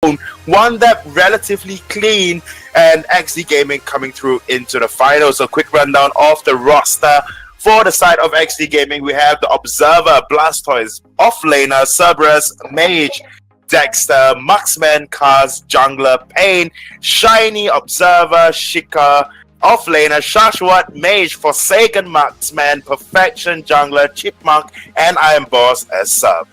own, won that relatively clean, and Exdee Gaming coming through into the finals. So quick rundown of the roster. For the side of Exdee Gaming, we have the Observer, Blastoise, Offlaner, Cerberus, Mage, Dexter, Marksman, Kaz, Jungler, Pain, Shiny, Observer, Shika, Offlaner, Shashwat, Mage, Forsaken, Marksman, Perfection, Jungler, Chipmunk, and Iron Boss as sub.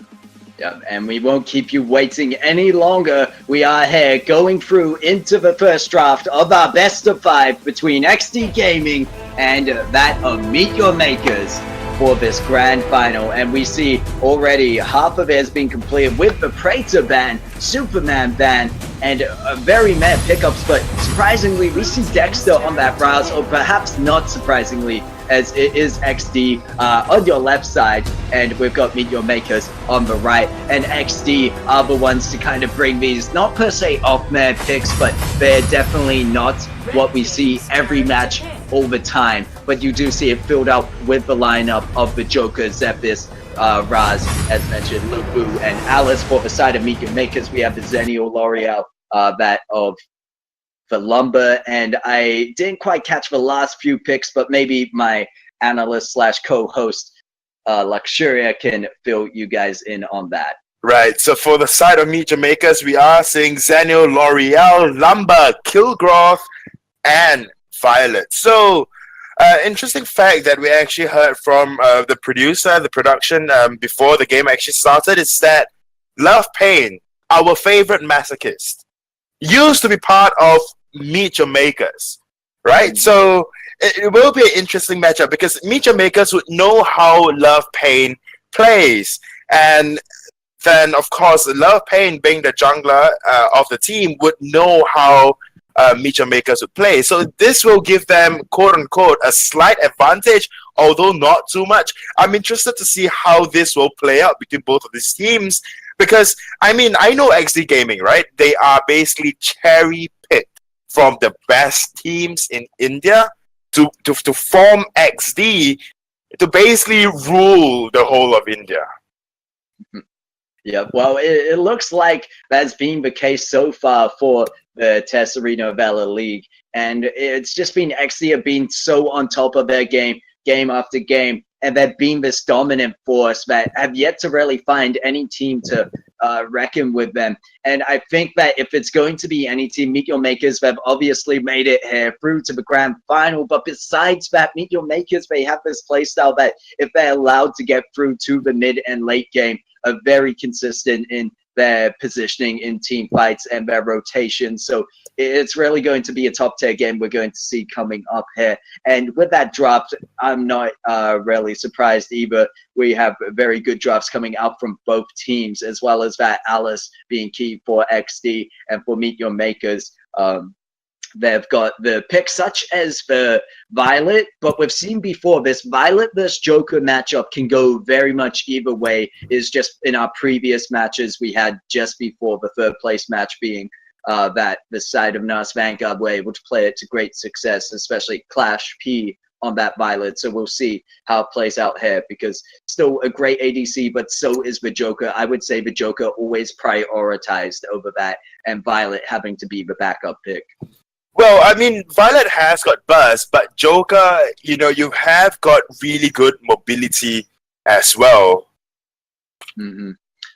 Yep, and we won't keep you waiting any longer. We are here going through into the first draft of our best of 5 between Exdee Gaming and that of MeetYourMakers for this grand final. And we see already half of it has been completed with the Praetor ban, Superman ban, and very mad pickups. But surprisingly, we see Dexter on that browse, or perhaps not surprisingly, as it is Exdee on your left side, and we've got MeetYourMakers on the right. And Exdee are the ones to kind of bring these, not per se off-man picks, but they're definitely not what we see every match all the time. But you do see it filled out with the lineup of the Joker, Zephys, Raz, as mentioned, Lubu, and Alice. For the side of MeetYourMakers, we have the Zenio L'Oreal, that of the Lumber, and I didn't quite catch the last few picks, but maybe my analyst slash co-host Luxuria can fill you guys in on that. Right, so for the side of MeetYourMakers, we are seeing Zenio, L'Oreal, Lumber, Kilgroth, and Violet. So, interesting fact that we actually heard from the producer, the production, before the game actually started, is that Love Pain, our favorite masochist, used to be part of MeetYourMakers, right? So it will be an interesting matchup because MeetYourMakers would know how Love Pain plays, and then of course Love Pain, being the jungler of the team, would know how MeetYourMakers would play. So this will give them, quote unquote, a slight advantage, although not too much. I'm interested to see how this will play out between both of these teams. Because, I mean, I know Exdee Gaming, right? They are basically cherry-picked from the best teams in India to form Exdee to basically rule the whole of India. Yeah, well, it looks like that's been the case so far for the Tesserino Valor League. And it's just been Exdee have been so on top of their game after game. And they've been this dominant force that have yet to really find any team to reckon with them. And I think that if it's going to be any team, MeetYourMakers, they've obviously made it here through to the grand final. But besides that, MeetYourMakers, they have this playstyle that if they're allowed to get through to the mid and late game, are very consistent in their positioning in team fights and their rotation. So it's really going to be a top tier game we're going to see coming up here. And with that draft, I'm not really surprised either. We have very good drafts coming out from both teams, as well as that Alice being key for Exdee, and for MeetYourMakers. They've got the picks such as the Violet, but we've seen before this Violet versus Joker matchup can go very much either way. Is just in our previous matches we had just before the third place match being that the side of NAS Vanguard were able to play it to great success, especially Clash P on that Violet. So we'll see how it plays out here, because still a great ADC, but so is the Joker. I would say the Joker always prioritized over that, and Violet having to be the backup pick. Well, I mean, Violet has got burst, but Joker, you know, you have got really good mobility as well. Mm-hmm.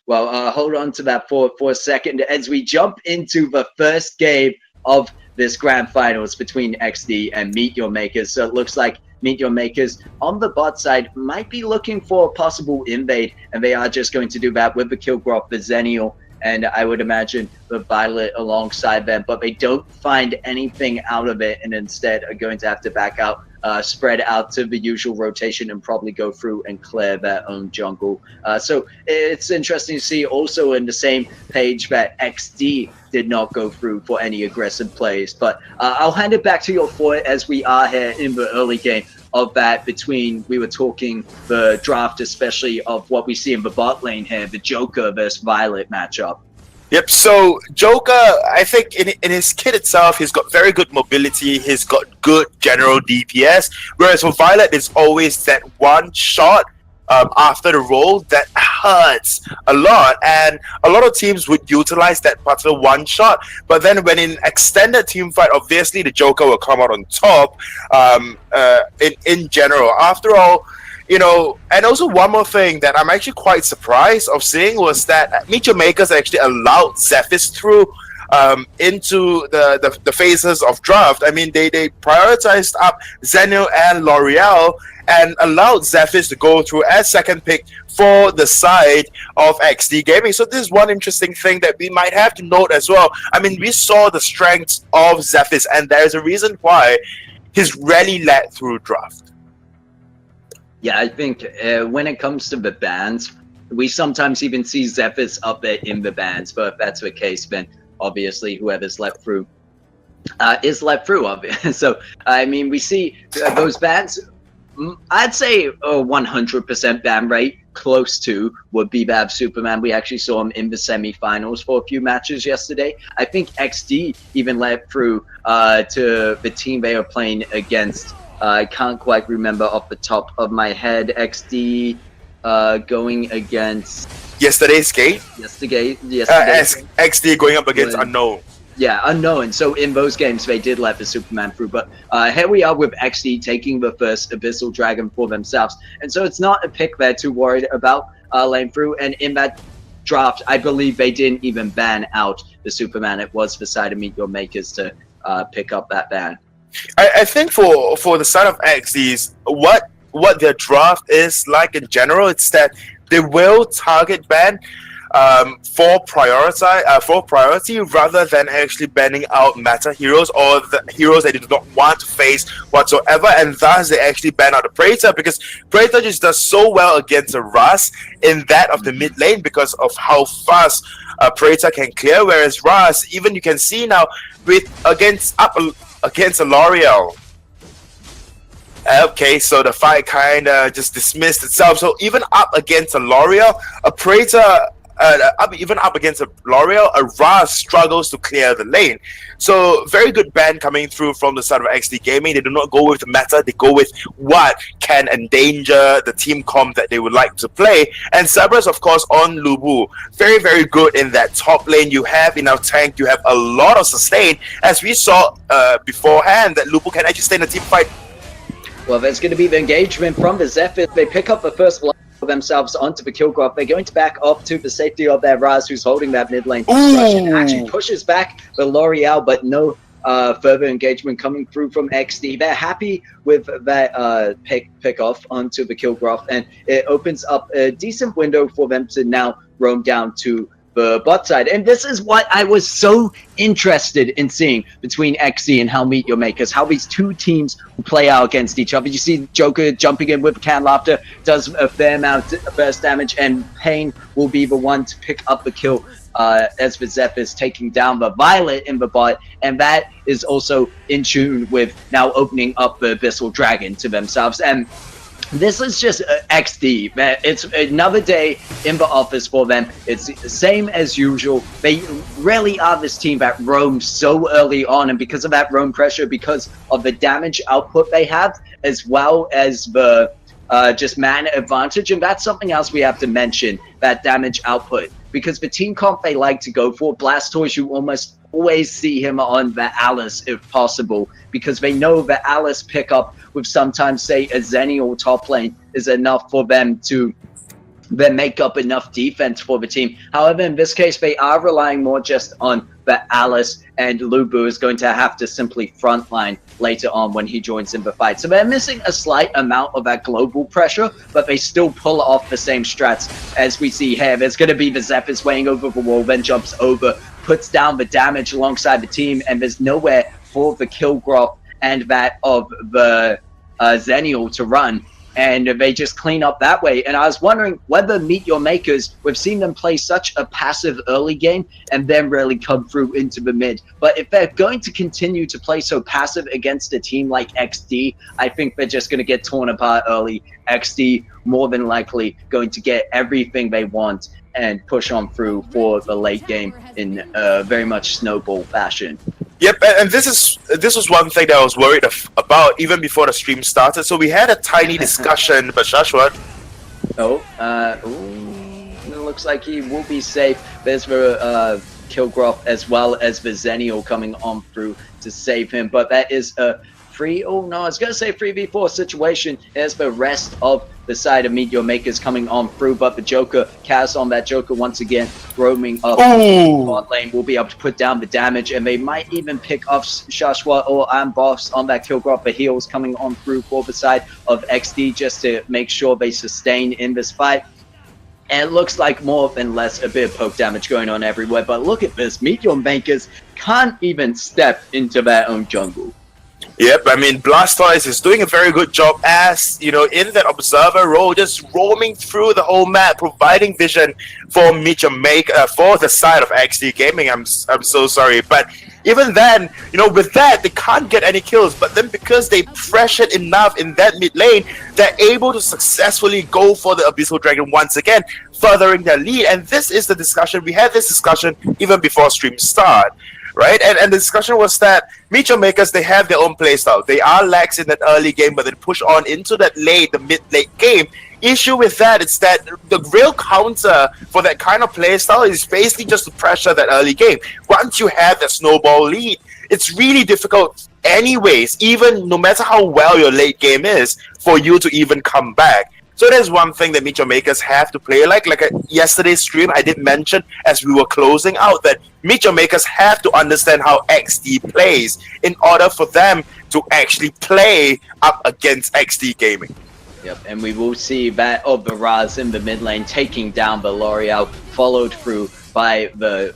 Well, hold on to that for a second as we jump into the first game of this grand finals between Exdee and MeetYourMakers. So it looks like MeetYourMakers on the bot side might be looking for a possible invade, and they are just going to do that with the Kilgroth, the Zenio, and I would imagine the Violet alongside them, but they don't find anything out of it, and instead are going to have to back out, spread out to the usual rotation, and probably go through and clear their own jungle. So it's interesting to see also in the same page that Exdee did not go through for any aggressive plays. But I'll hand it back to your foot as we are here in the early game of that between, we were talking the draft, especially of what we see in the bot lane here, the Joker versus Violet matchup. Yep, so Joker, I think in his kit itself, he's got very good mobility, he's got good general DPS, whereas for Violet, it's always that one shot after the roll, that hurts a lot. And a lot of teams would utilize that particular one shot. But then when in extended team fight, obviously the Joker will come out on top in general. After all, and also one more thing that I'm actually quite surprised of seeing was that Meet Your Makers actually allowed Zephys through into the phases of draft. I mean, they prioritized up Zenio and L'Oreal and allowed Zephys to go through as second pick for the side of Exdee Gaming. So this is one interesting thing that we might have to note as well. I mean, we saw the strengths of Zephys, and there's a reason why he's rarely led through draft. Yeah, I think when it comes to the bans, we sometimes even see Zephys up there in the bans. But if that's the case, then obviously whoever's left through is left through. So, I mean, we see those bans. I'd say a 100% ban rate, close to, would be Bab Superman. We actually saw him in the semifinals for a few matches yesterday. I think Exdee even led through to the team they were playing against. I can't quite remember off the top of my head. Exdee going against yesterday's game. Exdee going up against Unknown. Yeah, Unknown. So in those games, they did let the Superman through. But here we are with Exdee taking the first Abyssal Dragon for themselves. And so it's not a pick they're too worried about laying through. And in that draft, I believe they didn't even ban out the Superman. It was the side of Meet Your Makers to pick up that ban. I think for the side of Exdee's, what their draft is like in general, it's that they will target ban for priority rather than actually banning out meta heroes or the heroes that they do not want to face whatsoever, and thus they actually ban out the Praetor, because Praetor just does so well against a Ras in that of the mid lane because of how fast Praetor can clear, whereas Ras, even you can see now against a L'Oreal. Okay, so the fight kind of just dismissed itself. So even up against a L'Oreal, a Praetor, up against a L'Oreal, a Ras struggles to clear the lane. So very good ban coming through from the side of Exdee Gaming. They do not go with the meta, they go with what can endanger the team comp that they would like to play. And Cerberus, of course, on Lubu. Very, very good in that top lane. You have in our tank, you have a lot of sustain. As we saw beforehand, that Lubu can actually stay in a team fight. Well, there's going to be the engagement from the Zephys. They pick up the first blood for themselves onto the kill graph. They're going to back off to the safety of their Raz, who's holding that mid lane. Actually pushes back the L'Oreal, but no further engagement coming through from Exdee. They're happy with that pick off onto the kill graph, and it opens up a decent window for them to now roam down to the bot side. And this is what I was so interested in seeing between Exdee and how Meet Your Makers, how these two teams play out against each other. You see Joker jumping in with Can Laughter, does a fair amount of burst damage, and Pain will be the one to pick up the kill as the Zephys taking down the Violet in the bot, and that is also in tune with now opening up the Abyssal Dragon to themselves. And this is just Exdee. It's another day in the office for them. It's the same as usual. They really are this team that roams so early on, and because of that roam pressure, because of the damage output they have, as well as the just mana advantage, and that's something else we have to mention, that damage output. Because the team comp they like to go for, Blastoise, you almost always see him on the Alice if possible, because they know the Alice pickup with sometimes, say, a Zenio top lane is enough for them to then make up enough defense for the team. However, in this case, they are relying more just on the Alice, and Lubu is going to have to simply frontline later on when he joins in the fight. So they're missing a slight amount of that global pressure, but they still pull off the same strats as we see here. There's going to be the Zephys weighing over the wall, then jumps over, puts down the damage alongside the team, and there's nowhere for the kill graph and that of the Zenio to run. And they just clean up that way. And I was wondering whether Meet Your Makers, we've seen them play such a passive early game and then really come through into the mid. But if they're going to continue to play so passive against a team like Exdee, I think they're just going to get torn apart early. Exdee more than likely going to get everything they want and push on through for the late game in very much snowball fashion. Yep, and this was one thing that I was worried about even before the stream started. So we had a tiny discussion, but Shashwat, It looks like he will be safe. There's the Kilgroth as well as the Zennial coming on through to save him. But that is a free. Oh no, I was gonna say 3v4 situation. There's the rest of the side of MeetYourMakers coming on through, but the Joker, Kaz on that Joker once again, roaming up bot lane, will be able to put down the damage, and they might even pick up Shashwa or Boss on that Kilgroth. The heals coming on through for the side of Exdee just to make sure they sustain in this fight. And it looks like more than less a bit of poke damage going on everywhere, but look at this, MeetYourMakers can't even step into their own jungle. Yep, I mean, Blastoise is doing a very good job as, you know, in that observer role, just roaming through the whole map, providing vision for MeetYourMakers, for the side of Exdee Gaming. I'm so sorry, but even then, you know, with that, they can't get any kills, but then because they pressured enough in that mid lane, they're able to successfully go for the Abyssal Dragon once again, furthering their lead. And this is the discussion, we had this discussion even before stream start. Right, and the discussion was that MeetYourMakers, they have their own playstyle. They are lax in that early game, but they push on into that the mid-late game. Issue with that is that the real counter for that kind of playstyle is basically just to pressure that early game. Once you have that snowball lead, it's really difficult anyways, even no matter how well your late game is, for you to even come back. So there's one thing that MeetYourMakers have to play like yesterday's stream I did mention as we were closing out, that MeetYourMakers have to understand how Exdee plays in order for them to actually play up against Exdee Gaming. Yep, and we will see that of Baraz in the mid lane taking down the L'Oreal, followed through by the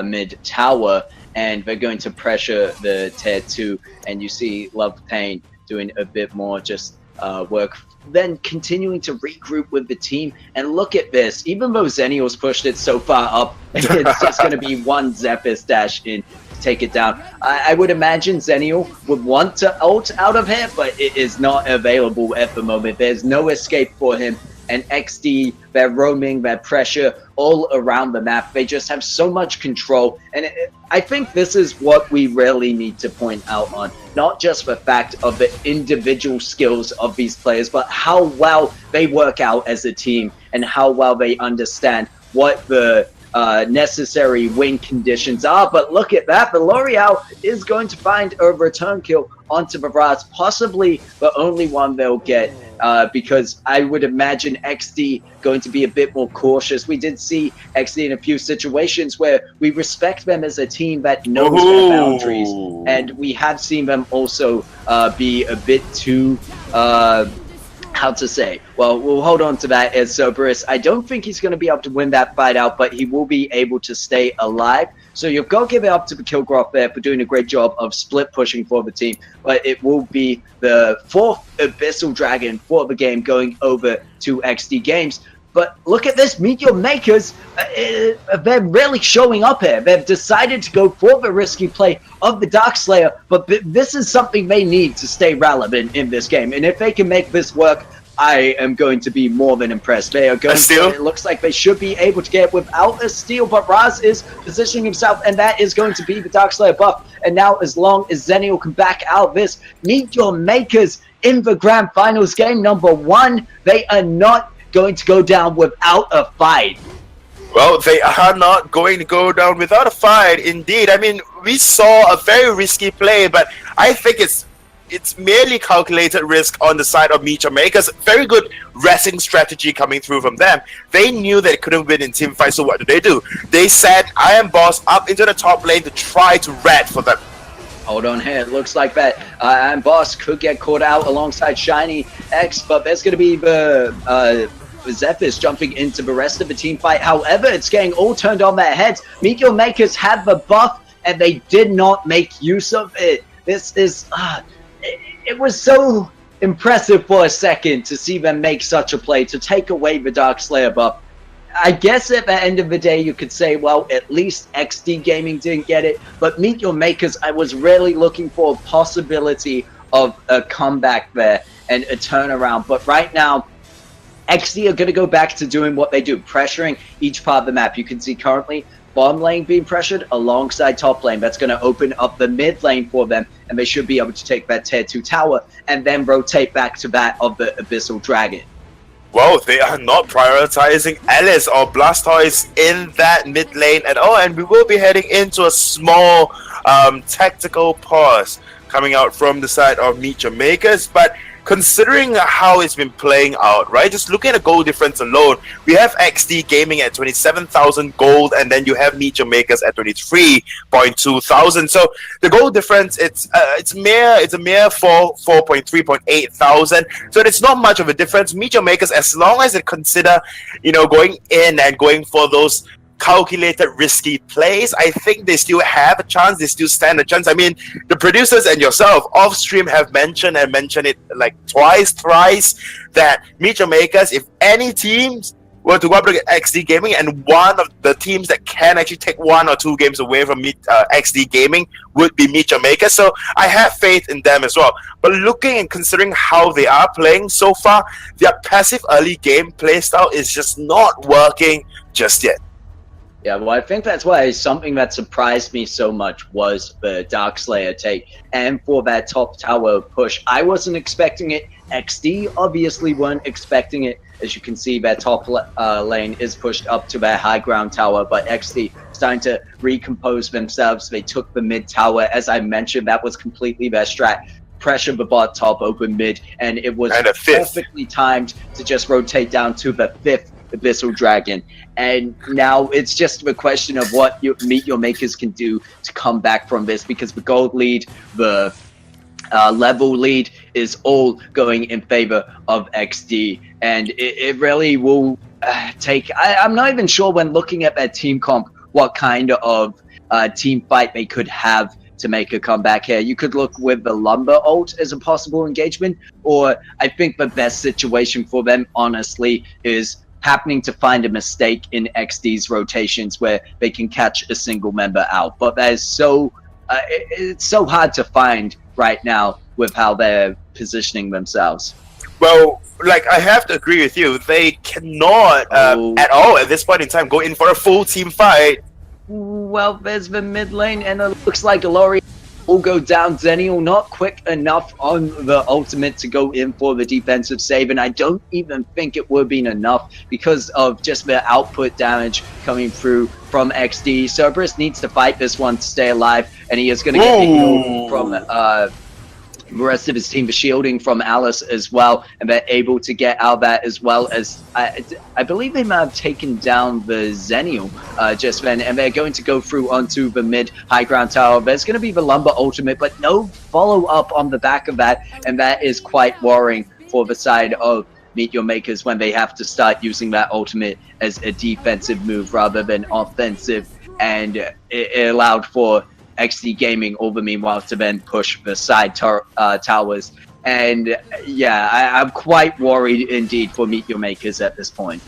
mid tower, and they're going to pressure the tier 2, and you see Love Pain doing a bit more just work, then continuing to regroup with the team. And look at this, even though Zennial's pushed it so far up, it's just going to be one Zephyr's dash in to take it down. I would imagine Zennial would want to ult out of here, but it is not available at the moment. There's no escape for him. And Exdee, their roaming, their pressure all around the map, they just have so much control. And I think this is what we really need to point out on, not just the fact of the individual skills of these players, but how well they work out as a team and how well they understand what the necessary win conditions are. But look at that, the L'Oreal is going to find a return kill onto Baraz, possibly the only one they'll get, because I would imagine Exdee going to be a bit more cautious. We did see Exdee in a few situations where we respect them as a team that knows their boundaries, and we have seen them also be a bit too how to say, well, we'll hold on to that as Cerberus. I don't think he's going to be able to win that fight out, but he will be able to stay alive. So you've got to give it up to the Kilgroth there for doing a great job of split pushing for the team, but it will be the 4th Abyssal Dragon for the game going over to Exdee Games. But look at this, MeetYourMakers, they're really showing up here. They've decided to go for the risky play of the Darkslayer, but this is something they need to stay relevant in this game. And if they can make this work, I am going to be more than impressed. They are going to, it looks like they should be able to get without a steal, but Raz is positioning himself, and that is going to be the Darkslayer buff. And now, as long as Zennial can back out this, MeetYourMakers in the Grand Finals game number 1, they are not going to go down without a fight. Well, they are not going to go down without a fight, indeed. I mean, we saw a very risky play, but I think it's merely calculated risk on the side of MeetYourMakers. Very good wrestling strategy coming through from them. They knew they couldn't win in team fight, so what do? They sent Iron Boss up into the top lane to try to rat for them. Hold on here, it looks like that Iron Boss could get caught out alongside Shiny X, but there's going to be the Zephyrs jumping into the rest of the team fight. However, it's getting all turned on their heads. MeetYourMakers had the buff, and they did not make use of it. This is... it was so impressive for a second to see them make such a play to take away the Darkslayer buff. I guess at the end of the day, you could say, well, at least Exdee Gaming didn't get it. But MeetYourMakers, I was really looking for a possibility of a comeback there and a turnaround. But right now, Exdee are going to go back to doing what they do, pressuring each part of the map. You can see currently bottom lane being pressured alongside top lane. That's going to open up the mid lane for them, and they should be able to take that tier 2 tower and then rotate back to that of the Abyssal Dragon. Well, they are not prioritizing Alice or Blastoise in that mid lane at all, and we will be heading into a small tactical pause coming out from the side of MeetYourMakers. But considering how it's been playing out, right? Just looking at the gold difference alone, we have Exdee Gaming at 27,000 gold, and then you have MeetYourMakers at 23.2 thousand. So the gold difference, it's a mere 4.3.8 thousand. So it's not much of a difference. MeetYourMakers, as long as they consider, going in and going for those calculated risky plays, I think they still have a chance. They still stand a chance. I mean, the producers and yourself off stream have mentioned it like twice, thrice, that MeetYourMakers, if any teams were to go up against Exdee Gaming, and one of the teams that can actually take 1 or 2 games away from Exdee Gaming would be MeetYourMakers. So I have faith in them as well. But looking and considering how they are playing so far, their passive early game playstyle is just not working just yet. Yeah, well, I think that's why something that surprised me so much was the Darkslayer take. And for that top tower push, I wasn't expecting it. Exdee obviously weren't expecting it. As you can see, their top lane is pushed up to their high ground tower, but Exdee starting to recompose themselves. They took the mid tower. As I mentioned, that was completely their strat. Pressure the bot top, open mid, and it was perfectly timed to just rotate down to the 5th Abyssal Dragon. And now it's just a question of what MeetYourMakers can do to come back from this, because the gold lead, the level lead is all going in favor of Exdee, and it really will take. I'm not even sure when looking at their team comp what kind of team fight they could have to make a comeback here. You could look with the Lumber ult as a possible engagement, or I think the best situation for them, honestly, is happening to find a mistake in Exdee's rotations where they can catch a single member out. But that is it's so hard to find right now with how they're positioning themselves. Well, like, I have to agree with you. They cannot at all at this point in time go in for a full team fight. Well, there's the mid lane, and it looks like L'Oreal will go down. Zennial not quick enough on the ultimate to go in for the defensive save, and I don't even think it would have been enough because of just the output damage coming through from Exdee. Cerberus needs to fight this one to stay alive, and he is going to get healed from the rest of his team, the shielding from Alice as well, and they're able to get out of that, as well as I believe they might have taken down the Zennial just then, and they're going to go through onto the mid high ground tower. There's going to be the Lumber ultimate, but no follow up on the back of that, and that is quite worrying for the side of MeetYourMakers when they have to start using that ultimate as a defensive move rather than offensive, and it allowed for Exdee Gaming over meanwhile to then push the side towers. And yeah, I'm quite worried indeed for MeetYourMakers at this point.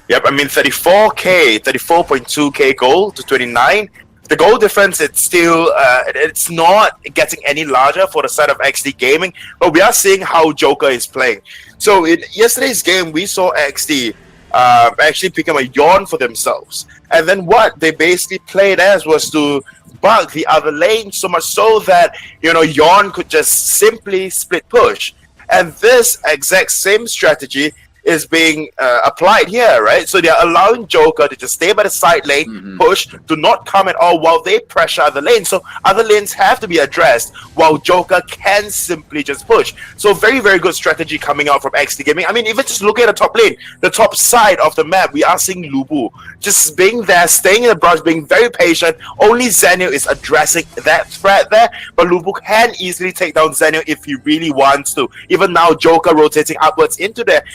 Yep, I mean 34.2k gold to 29. The goal difference, it's still it's not getting any larger for the side of Exdee Gaming, but we are seeing how Joker is playing. So in yesterday's game, we saw Exdee actually become a yawn for themselves, and then what they basically played as was to bug the other lane, so much so that yawn could just simply split push, and this exact same strategy is being applied here, right? So they're allowing Joker to just stay by the side lane, push, do not come at all while they pressure other lanes. So other lanes have to be addressed while Joker can simply just push. So very, very good strategy coming out from Exdee Gaming. I mean, even just looking at the top lane, the top side of the map, we are seeing Lubu just being there, staying in the brush, being very patient. Only Zennial is addressing that threat there, but Lubu can easily take down Zennial if he really wants to. Even now, Joker rotating upwards into that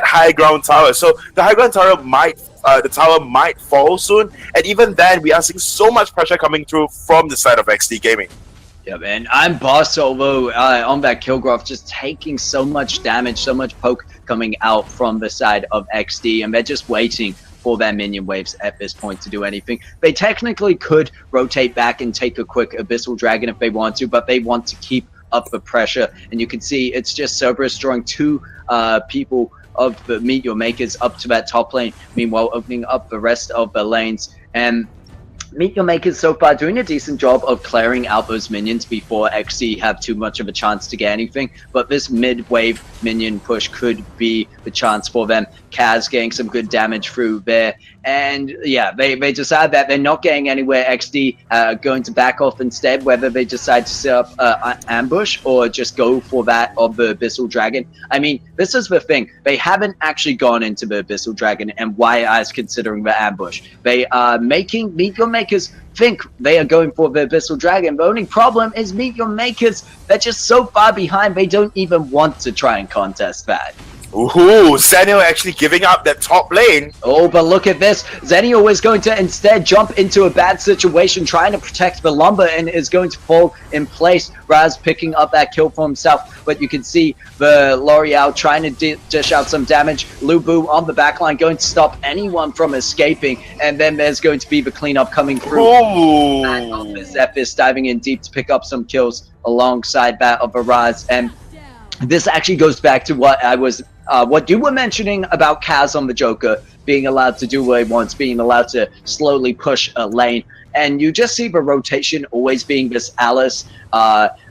high ground tower. So the high ground tower might fall soon, and even then we are seeing so much pressure coming through from the side of Exdee Gaming. Yeah, man, I'm boss over on that Kilgrove, just taking so much damage, so much poke coming out from the side of Exdee, and they're just waiting for their minion waves at this point to do anything. They technically could rotate back and take a quick Abyssal Dragon if they want to, but they want to keep up the pressure, and you can see it's just Cerberus drawing two people of the MeetYourMakers up to that top lane, meanwhile opening up the rest of the lanes. And MeetYourMakers so far doing a decent job of clearing out those minions before Exdee have too much of a chance to get anything, but this mid-wave minion push could be the chance for them. Kaz getting some good damage through there, and yeah, they decide that they're not getting anywhere. Exdee going to back off instead, whether they decide to set up an ambush or just go for that of the Abyssal Dragon. I mean, this is the thing, they haven't actually gone into the Abyssal Dragon, and why I was considering the ambush. They are making MeetYourMakers think they are going for the Abyssal Dragon. The only problem is MeetYourMakers, they're just so far behind, they don't even want to try and contest that. Ooh, Zenio actually giving up that top lane. Oh, but look at this. Zenio is going to instead jump into a bad situation, trying to protect the Lumber, and is going to fall in place. Raz picking up that kill for himself, but you can see the L'Oreal trying to dish out some damage. Lubu on the backline going to stop anyone from escaping, and then there's going to be the cleanup coming through. Ooh. And Zephys diving in deep to pick up some kills alongside that of Raz, and this actually goes back to what you were mentioning about Kaz on the Joker being allowed to do what he wants, being allowed to slowly push a lane. And you just see the rotation always being this Alice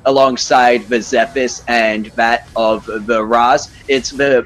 alongside the Zephys and that of the Raz. It's the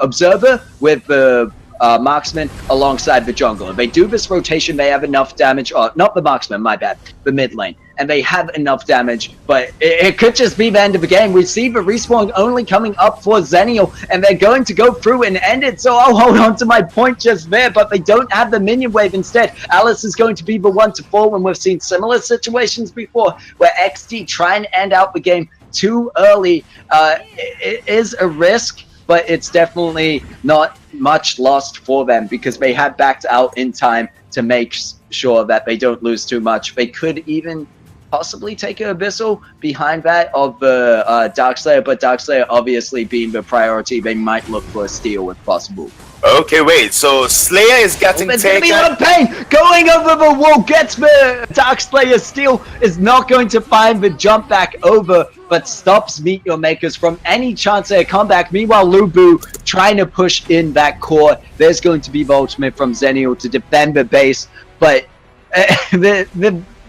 Observer with the Marksman alongside the Jungler. They do this rotation, they have enough damage, not the Marksman, my bad, the mid lane. And they have enough damage, but it could just be the end of the game. We see the respawn only coming up for Zenio, and they're going to go through and end it, so I'll hold on to my point just there, but they don't have the minion wave instead. Alice is going to be the one to fall, and we've seen similar situations before, where Exdee try and end out the game too early. It is a risk, but it's definitely not much lost for them, because they have backed out in time to make sure that they don't lose too much. They could even possibly take an Abyssal behind that of the Darkslayer, but Darkslayer obviously being the priority, they might look for a steal if possible. Okay, wait, so Slayer is getting There's taken. gonna be a lot of pain! Going over the wall, gets the Darkslayer steal, is not going to find the jump back over, but stops MeetYourMakers from any chance at a comeback. Meanwhile, Lubu trying to push in that core. There's going to be the ultimate from Zenio to defend the base, but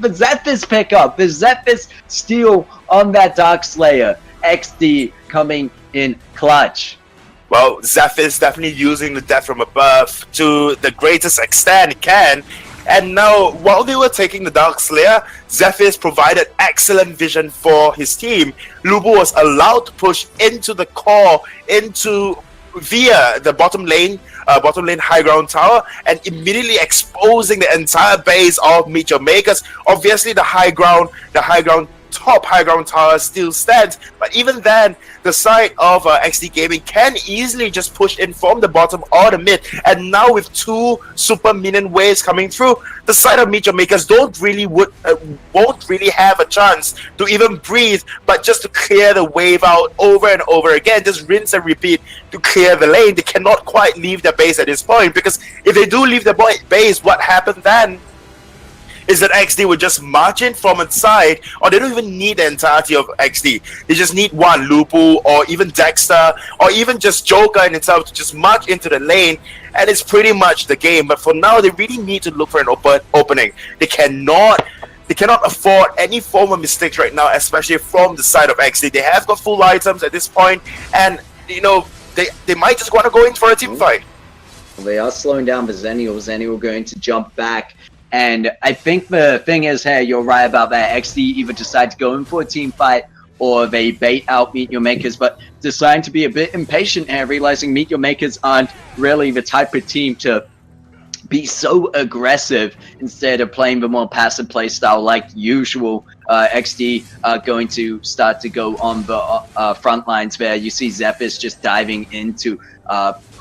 the Zephys pickup, the Zephys steal on that Darkslayer. Exdee coming in clutch. Well, Zephys definitely using the death from above to the greatest extent it can. And now, while they were taking the Darkslayer, Zephys provided excellent vision for his team. Lubu was allowed to push into the core, via the bottom lane high ground tower, and immediately exposing the entire base of MeetYourMakers. Obviously, the high ground tower still stands, but even then, the side of Exdee Gaming can easily just push in from the bottom or the mid. And now with two super minion waves coming through, the side of MeetYourMakers won't really have a chance to even breathe, but just to clear the wave out over and over again, just rinse and repeat to clear the lane. They cannot quite leave the base at this point, because if they do leave the base, what happened then is that Exdee would just march in from its side, or they don't even need the entirety of Exdee. They just need one Lupu, or even Dexter, or even just Joker in itself to just march into the lane, and it's pretty much the game. But for now, they really need to look for an opening. They cannot afford any form of mistakes right now, especially from the side of Exdee. They have got full items at this point, and they might just want to go in for a team fight. They are slowing down the Zenio. Zenio going to jump back. And I think the thing is, hey, you're right about that. Exdee either decide to go in for a team fight, or they bait out MeetYourMakers, but deciding to be a bit impatient here, realizing MeetYourMakers aren't really the type of team to be so aggressive instead of playing the more passive playstyle like usual. Exdee going to start to go on the front lines there. You see Zephys just diving into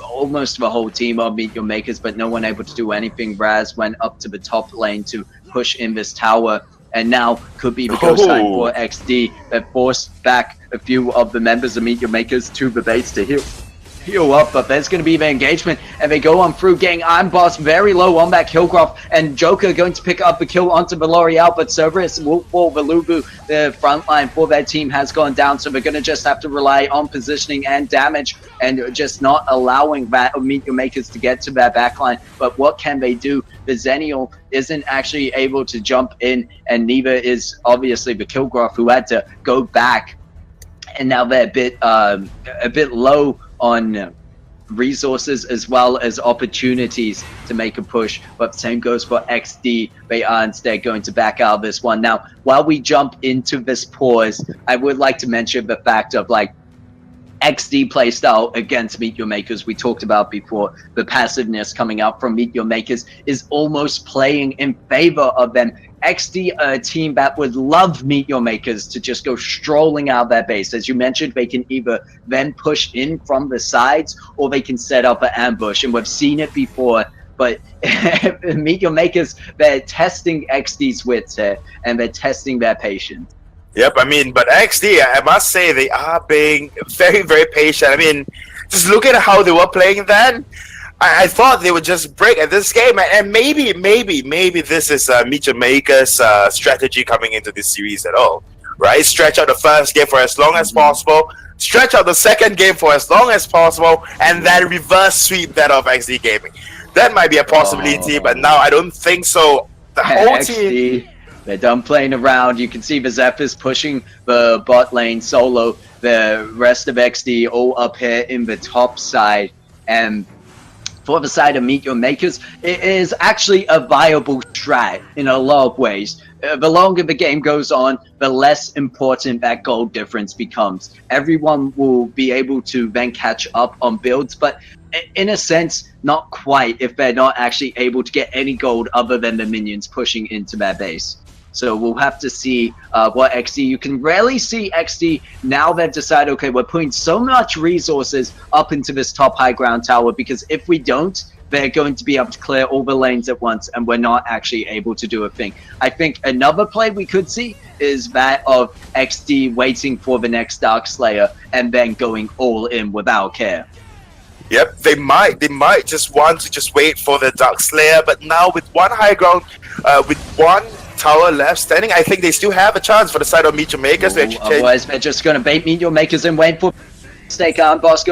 almost the whole team of MeetYourMakers, but no one able to do anything. Raz went up to the top lane to push in this tower, and now could be the ghost line for Exdee that forced back a few of the members of MeetYourMakers to the base to heal up, but there's going to be the engagement, and they go on through, getting Iron Boss very low on that Killgraph, and Joker going to pick up the kill onto the L'Oreal, but Cerberus will fall. The Lubu, the front line for their team has gone down, so they're going to just have to rely on positioning and damage, and just not allowing that MeetYourMakers to get to their backline. But what can they do? the Zennial isn't actually able to jump in, and neither is obviously the Kilgroth, who had to go back, and now they're a bit low on resources as well as opportunities to make a push, but the same goes for Exdee. They are instead going to back out of this one. Now, while we jump into this pause, I would like to mention the fact of like Exdee playstyle against MeetYourMakers. We talked about before, the passiveness coming out from MeetYourMakers is almost playing in favor of them. Exdee, a team that would love MeetYourMakers to just go strolling out their base. As you mentioned, they can either then push in from the sides or they can set up an ambush, and we've seen it before. But MeetYourMakers, they're testing Exdee's wits here, and they're testing their patience. Yep, I mean, but Exdee, I must say, they are being very, very patient. I mean, just look at how they were playing then. I thought they would just break at this game, and maybe this is MeetYourMakers' strategy coming into this series at all, right? Stretch out the first game for as long as possible, stretch out the second game for as long as possible, and then reverse sweep that of Exdee Gaming. That might be a possibility, but now I don't think so. The whole team... They're done playing around. You can see the Zephyrs pushing the bot lane solo. The rest of Exdee all up here in the top side. And for the side of MeetYourMakers, it is actually a viable strat in a lot of ways. The longer the game goes on, the less important that gold difference becomes. Everyone will be able to then catch up on builds, but in a sense, not quite if they're not actually able to get any gold other than the minions pushing into their base. So we'll have to see what Exdee... You can rarely see Exdee now they've decided, okay, we're putting so much resources up into this top high ground tower, because if we don't, they're going to be able to clear all the lanes at once, and we're not actually able to do a thing. I think another play we could see is that of Exdee waiting for the next Dark Slayer and then going all in without care. Yep, they might just want to just wait for the Dark Slayer, but now with one high ground, with one tower left standing, I think they still have a chance for the side of MeetYourMakers. Otherwise, they're just going to bait MeetYourMakers and wait for Snake Arm Boss.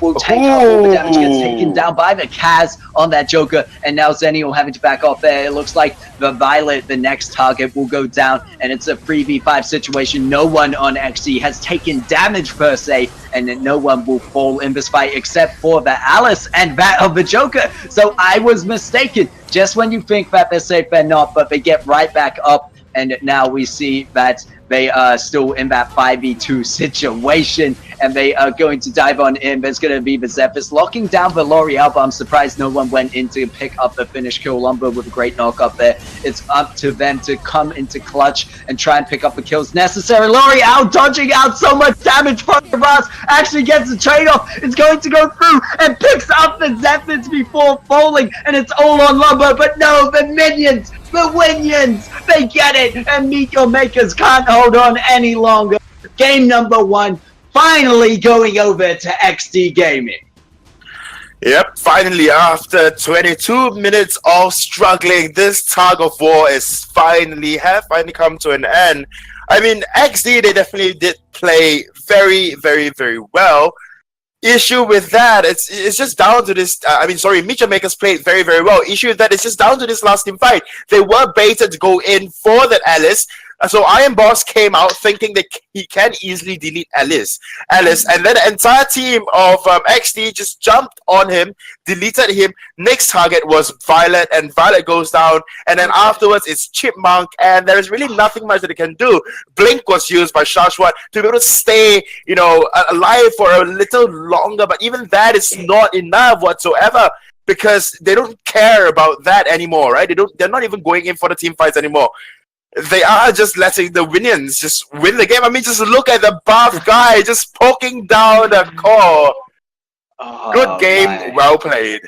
Will take out all the damage, gets taken down by the Kaz on that Joker, and now Zennial having to back off there. It looks like the Violet, the next target, will go down, and it's a 3v5 situation. No one on Exdee has taken damage per se, and no one will fall in this fight except for the Alice and that of the Joker. So I was mistaken. Just when you think that they're safe, they're not, but they get right back up, and now we see that they are still in that 5v2 situation, and they are going to dive on in. There's going to be the Zephyrs locking down the L'Oreal, but I'm surprised no one went in to pick up the finish kill. Lumber with a great knock up there. It's up to them to come into clutch and try and pick up the kills necessary. L'Oreal dodging out so much damage from the Ross, actually gets the trade-off. It's going to go through and picks up the Zephyrs before falling, and it's all on Lumber, but no, the minions! The Winions, they get it, and MeetYourMakers can't hold on any longer. Game number one, finally going over to Exdee Gaming. Yep, finally, after 22 minutes of struggling, this tug of war is finally come to an end. I mean, Exdee, they definitely did play very, very, very well. Issue with that, it's just down to this. MeetYourMakers played very, very well. Issue with that, it's just down to this last team fight. They were baited to go in for that Alice. So Iron Boss came out thinking that he can easily delete Alice, and then the entire team of Exdee just jumped on him, deleted him. Next target was Violet, and Violet goes down, and then afterwards it's Chipmunk, and there is really nothing much that they can do. Blink was used by Shashwat to be able to stay, alive for a little longer, but even that is not enough whatsoever, because they don't care about that anymore, right? They're not even going in for the team fights anymore. They are just letting the Winions just win the game. I mean, just look at the buff guy just poking down the core. Good game, well played.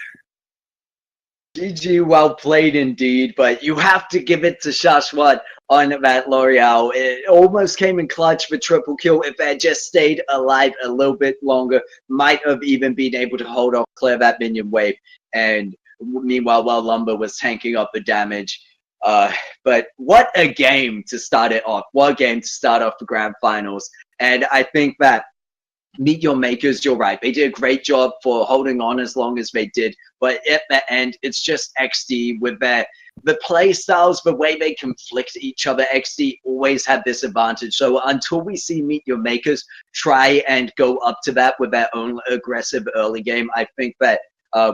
GG, well played indeed, but you have to give it to Shashwat on that L'Oreal. It almost came in clutch for triple kill. If they had just stayed alive a little bit longer, might have even been able to hold off, clear that minion wave. And meanwhile, while Lumber was tanking up the damage. But what a game to start it off. What a game to start off the grand finals. And I think that Meet Your Makers, you're right. They did a great job for holding on as long as they did. But at the end, it's just Exdee with the play styles, the way they conflict each other. Exdee always had this advantage. So until we see Meet Your Makers try and go up to that with their own aggressive early game, I think that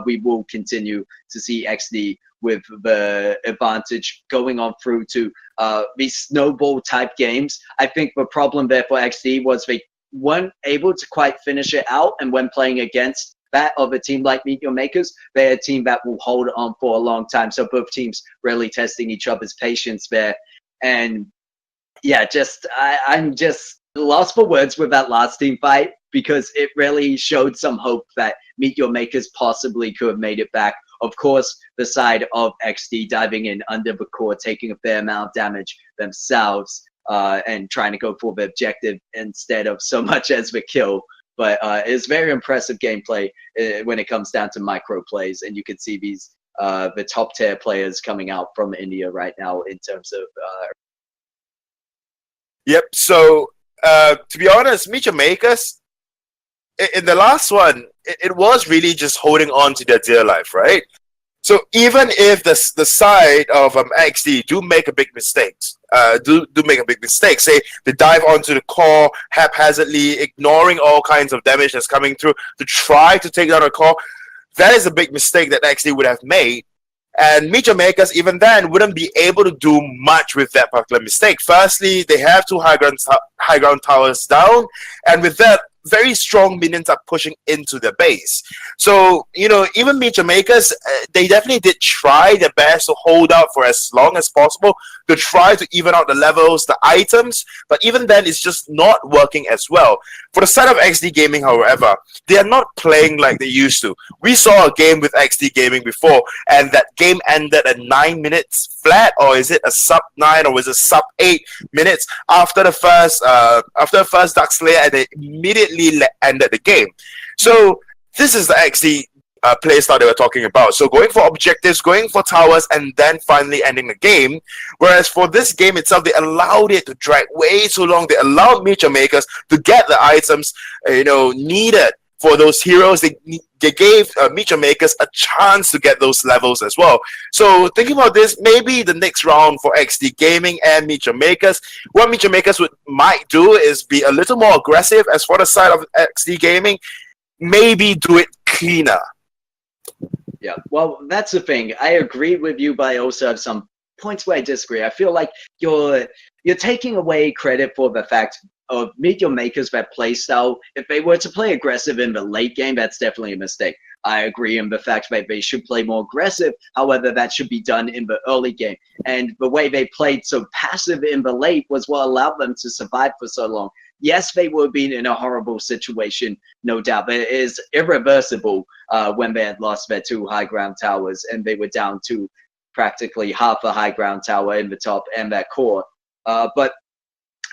we will continue to see Exdee with the advantage going on through to these snowball type games. I think the problem there for Exdee was they weren't able to quite finish it out, and when playing against that of a team like Meet Your Makers, they're a team that will hold on for a long time. So both teams really testing each other's patience there. And yeah, I'm just lost for words with that last team fight, because it really showed some hope that Meet Your Makers possibly could have made it back. Of course, the side of Exdee diving in under the core, taking a fair amount of damage themselves, and trying to go for the objective instead of so much as the kill. But it's very impressive gameplay when it comes down to micro plays, and you can see these the top tier players coming out from India right now in terms of. Yep. So to be honest, Meet Your Makers in the last one, it was really just holding on to their dear life, right? So even if the side of Exdee do make a big mistakes, do make a big mistake, say they dive onto the core haphazardly, ignoring all kinds of damage that's coming through to try to take down a core, that is a big mistake that Exdee would have made. And Meet Your Makers, even then, wouldn't be able to do much with that particular mistake. Firstly, they have two high ground towers down, and with that, very strong minions are pushing into the base. So, even Meet Your Makers, they definitely did try their best to hold out for as long as possible to try to even out the levels, the items, but even then, it's just not working as well. For the side of Exdee Gaming, however, they are not playing like they used to. We saw a game with Exdee Gaming before, and that game ended at 9 minutes flat, or is it a sub 9, or is it sub 8 minutes after the first Dark Slayer, and they immediately ended the game. So this is the Exdee playstyle they were talking about. So going for objectives, going for towers, and then finally ending the game. Whereas for this game itself, they allowed it to drag way too long. They allowed Meet Your Makers to get the items needed for those heroes. They gave Meet Your Makers a chance to get those levels as well. So thinking about this, maybe the next round for Exdee Gaming and Meet Your Makers, what Meet Your Makers might do is be a little more aggressive. As for the side of Exdee Gaming, maybe do it cleaner. Yeah, well, that's the thing. I agree with you, but I also have some points where I disagree. I feel like you're taking away credit for the fact of Meet Your Makers, that play style. If they were to play aggressive in the late game, that's definitely a mistake. I agree in the fact that they should play more aggressive. However, that should be done in the early game. And the way they played so passive in the late was what allowed them to survive for so long. Yes, they were being in a horrible situation, no doubt, but it is irreversible when they had lost their two high ground towers and they were down to practically half a high ground tower in the top and that core. But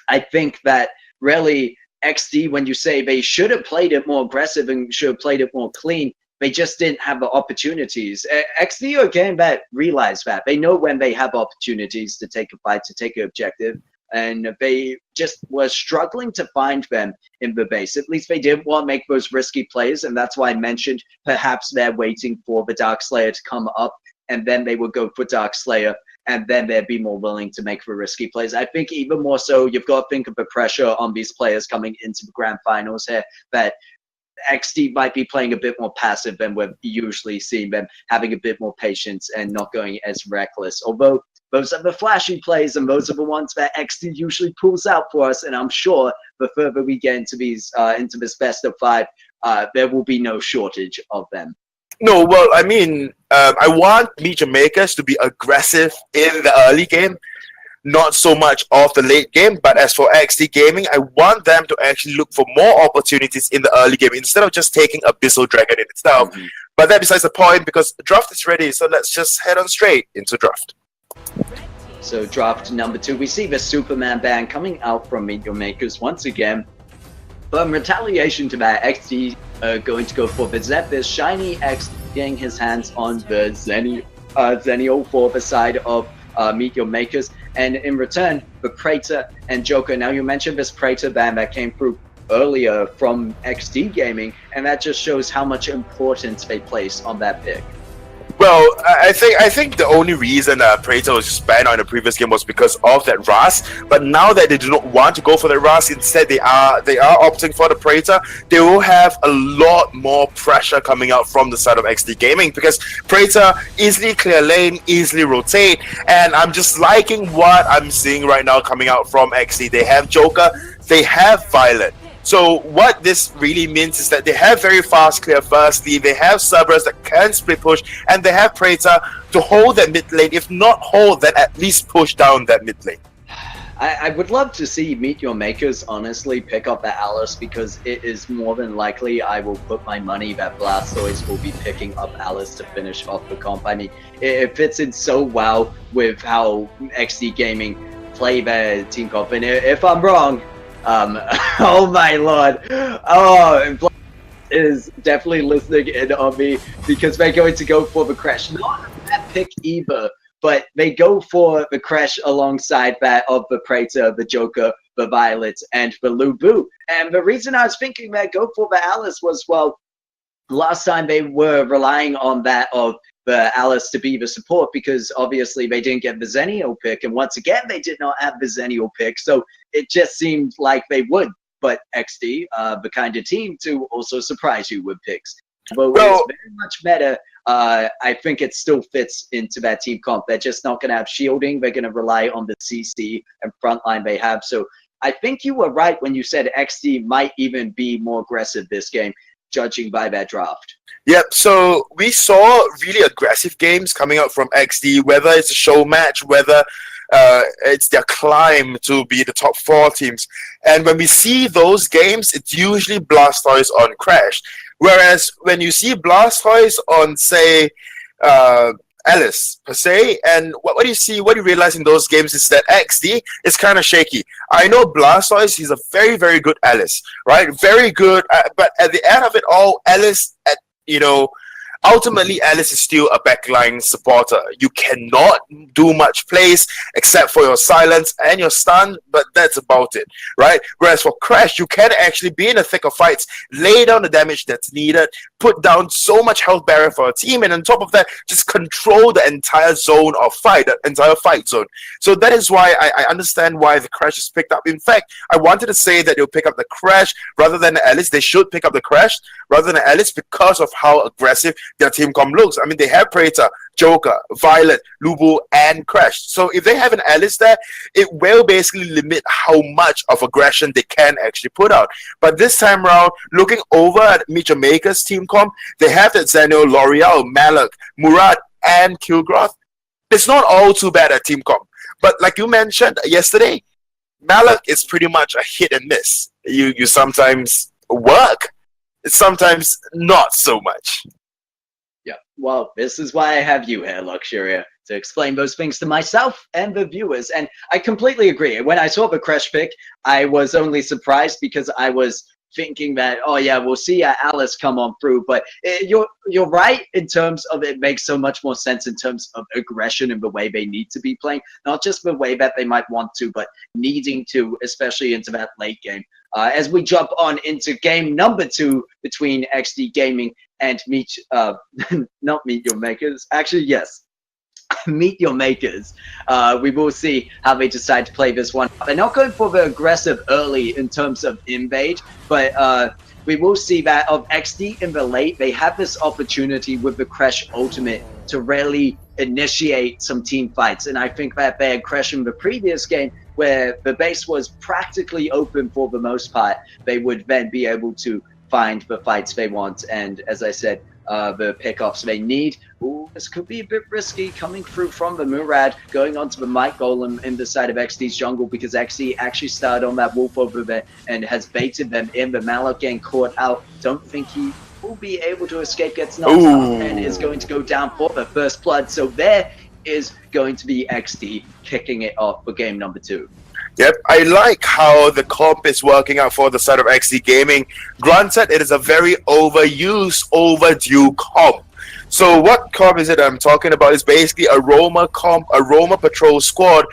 I think that really Exdee, when you say they should have played it more aggressive and should have played it more clean, they just didn't have the opportunities. Exdee are a game that realize that. They know when they have opportunities to take a fight, to take an objective, and they just were struggling to find them in the base. At least they didn't want to make those risky plays, and that's why I mentioned perhaps they're waiting for the Dark Slayer to come up, and then they would go for Dark Slayer, and then they'd be more willing to make the risky plays. I think even more so, you've got to think of the pressure on these players coming into the grand finals here, that Exdee might be playing a bit more passive than we've usually seen them, having a bit more patience and not going as reckless. Although those are the flashy plays and those are the ones that Exdee usually pulls out for us. And I'm sure the further we get into this best of 5, there will be no shortage of them. No, well, I mean, I want Meet Your Makers to be aggressive in the early game, not so much of the late game. But as for Exdee Gaming, I want them to actually look for more opportunities in the early game instead of just taking Abyssal Dragon in itself. Mm-hmm. But that besides the point, because draft is ready, so let's just head on straight into draft. So draft number 2, we see the Superman band coming out from Meet Your Makers once again. But in retaliation to that, Exdee going to go for the Zep. There's Shiny X getting his hands on the Zenio for the side of Meet Your Makers. And in return, the Praetor and Joker. Now, you mentioned this Praetor band that came through earlier from XD Gaming, and that just shows how much importance they place on that pick. Well, I think the only reason Praetor was just banned on the previous game was because of that Ras. But now that they do not want to go for the Ras, instead they are opting for the Praetor. They will have a lot more pressure coming out from the side of XD Gaming, because Praetor easily clear lane, easily rotate, and I'm just liking what I'm seeing right now coming out from XD. They have Joker, they have Violet. So what this really means is that they have very fast clear firstly, they have Cerberus that can split push, and they have Praetor to hold that mid lane. If not hold, then at least push down that mid lane. I would love to see MeetYourMakers honestly pick up the Alice, because it is more than likely I will put my money that Blastoise will be picking up Alice to finish off the comp. I mean, it fits in so well with how XD Gaming play their team comp, and if I'm wrong, oh my lord, and is definitely listening in on me, because they're going to go for the crash. Not that pick either, but they go for the crash alongside that of the Praetor, the Joker, the Violet, and the Lubu. And the reason I was thinking that go for the Alice was, well, last time they were relying on that of the Alice to be the support, because obviously they didn't get the Zenio pick, and once again they did not have the Zenio pick, so it just seemed like they would. But XD, the kind of team to also surprise you with picks. But it's very much meta. I think it still fits into that team comp. They're just not going to have shielding. They're going to rely on the CC and frontline they have. So I think you were right when you said XD might even be more aggressive this game, judging by that draft. Yep, so we saw really aggressive games coming out from XD, whether it's a show match, whether it's their climb to be the top 4 teams. And when we see those games, it's usually Blastoise on Crash. Whereas when you see Blastoise on, say, Alice, per se, and what you realize in those games is that XD is kind of shaky. I know Blastoise, he's a very, very good Alice, right? Very good, but at the end of it all, Alice, ultimately, Alice is still a backline supporter. You cannot do much plays except for your silence and your stun, but that's about it, right? Whereas for Crash, you can actually be in the thick of fights, lay down the damage that's needed, put down so much health barrier for a team, and on top of that, just control the entire zone of fight, the entire fight zone. So that is why I understand why the Crash is picked up. In fact, I wanted to say that they'll pick up the Crash rather than the Alice. They should pick up the Crash rather than the Alice because of how aggressive their team comp looks. I mean, they have Praetor, Joker, Violet, Lubu, and Crash. So if they have an Alice there, it will basically limit how much of aggression they can actually put out. But this time around, looking over at MeetYourMakers team comp, they have that Zenio, L'Oreal, Malak, Murad, and Kilgroth. It's not all too bad at team comp. But like you mentioned yesterday, Malak is pretty much a hit and miss. You sometimes work, sometimes not so much. Yeah, well, this is why I have you here, Luxuria, to explain those things to myself and the viewers. And I completely agree. When I saw the Crash pick, I was only surprised because I was thinking that, oh yeah, we'll see Alice come on through. But you're right in terms of it makes so much more sense in terms of aggression and the way they need to be playing, not just the way that they might want to, but needing to, especially into that late game. As we jump on into game number 2 between XD Gaming and not MeetYourMakers. Actually, yes, MeetYourMakers. We will see how they decide to play this one. They're not going for the aggressive early in terms of invade, but we will see that of XD in the late, they have this opportunity with the Crash ultimate to really initiate some team fights. And I think that they had Crash in the previous game, where the base was practically open for the most part, they would then be able to find the fights they want. And as I said, the pickoffs they need. Ooh, this could be a bit risky coming through from the Murad, going onto the Might Golem in the side of XD's jungle, because XD actually started on that wolf over there and has baited them in. The Malak getting caught out. Don't think he will be able to escape, gets knocked out, and is going to go down for the first blood. So there is going to be XD kicking it off for game number 2. Yep, I like how the comp is working out for the side of XD Gaming. Granted, it is a very overused, overdue comp. So what comp is it I'm talking about? Is basically a Roma comp, a Roma patrol squad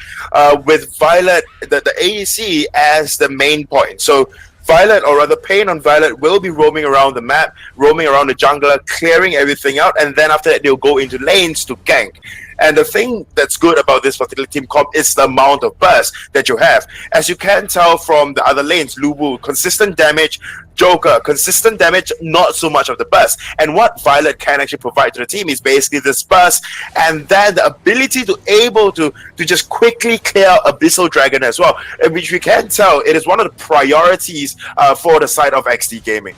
with Violet, the AEC as the main point. So Violet, or rather Pain on Violet, will be roaming around the map, roaming around the jungler, clearing everything out, and then after that they'll go into lanes to gank. And the thing that's good about this particular team comp is the amount of burst that you have. As you can tell from the other lanes, Lubu, consistent damage, Joker, consistent damage, not so much of the burst. And what Violet can actually provide to the team is basically this burst, and then the ability to able to just quickly clear out Abyssal Dragon as well, which we can tell it is one of the priorities for the side of Exdee Gaming.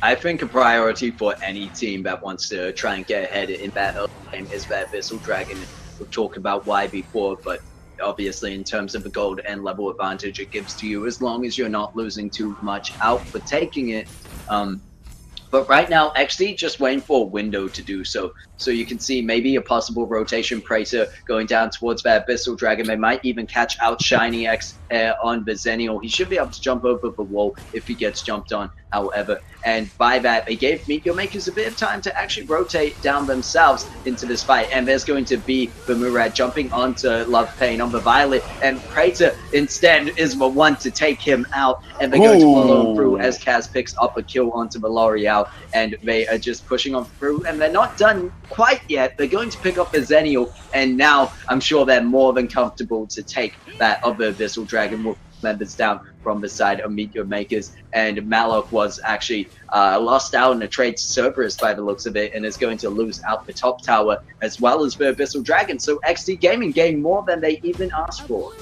I think a priority for any team that wants to try and get ahead in that early game is that Abyssal Dragon. We've talked about why before, but obviously in terms of the gold and level advantage it gives to you, as long as you're not losing too much out for taking it. But right now, Exdee just waiting for a window to do so. So you can see maybe a possible rotation Praetor going down towards that Abyssal Dragon. They might even catch out Shiny X on the Zennial. He should be able to jump over the wall if he gets jumped on, however. And by that, they gave MeetYourMakers a bit of time to actually rotate down themselves into this fight. And there's going to be the Murad jumping onto Love Pain on the Violet. And Praetor instead is the one to take him out. And they're going to follow through as Kaz picks up a kill onto the L'Oreal. And they are just pushing on through. And they're not done quite yet. They're going to pick up the Zennial. And now I'm sure they're more than comfortable to take that other Abyssal Dragon members down from the side of MeetYourMakers. And Malok was actually lost out in a trade to Cerberus by the looks of it, and is going to lose out the top tower as well as the Abyssal Dragon. So Exdee Gaming gained more than they even asked for.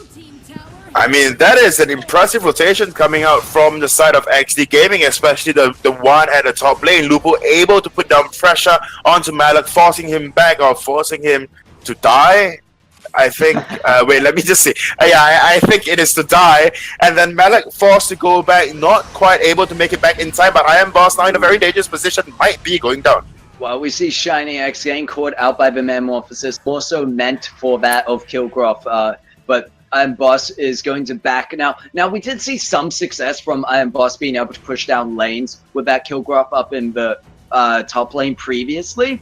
I mean, that is an impressive rotation coming out from the side of Exdee Gaming, especially the one at the top lane. Lupo able to put down pressure onto Malok, forcing him back or forcing him to die. I think, wait, let me just see. Yeah, I think it is to die. And then Malok forced to go back, not quite able to make it back in time, but Iron Boss now in a very dangerous position, might be going down. Well, we see Shiny X getting caught out by the Metamorphosis, also meant for that of Kilgroth, but Iron Boss is going to back now. Now, we did see some success from Iron Boss being able to push down lanes with that Kilgroth up in the top lane previously.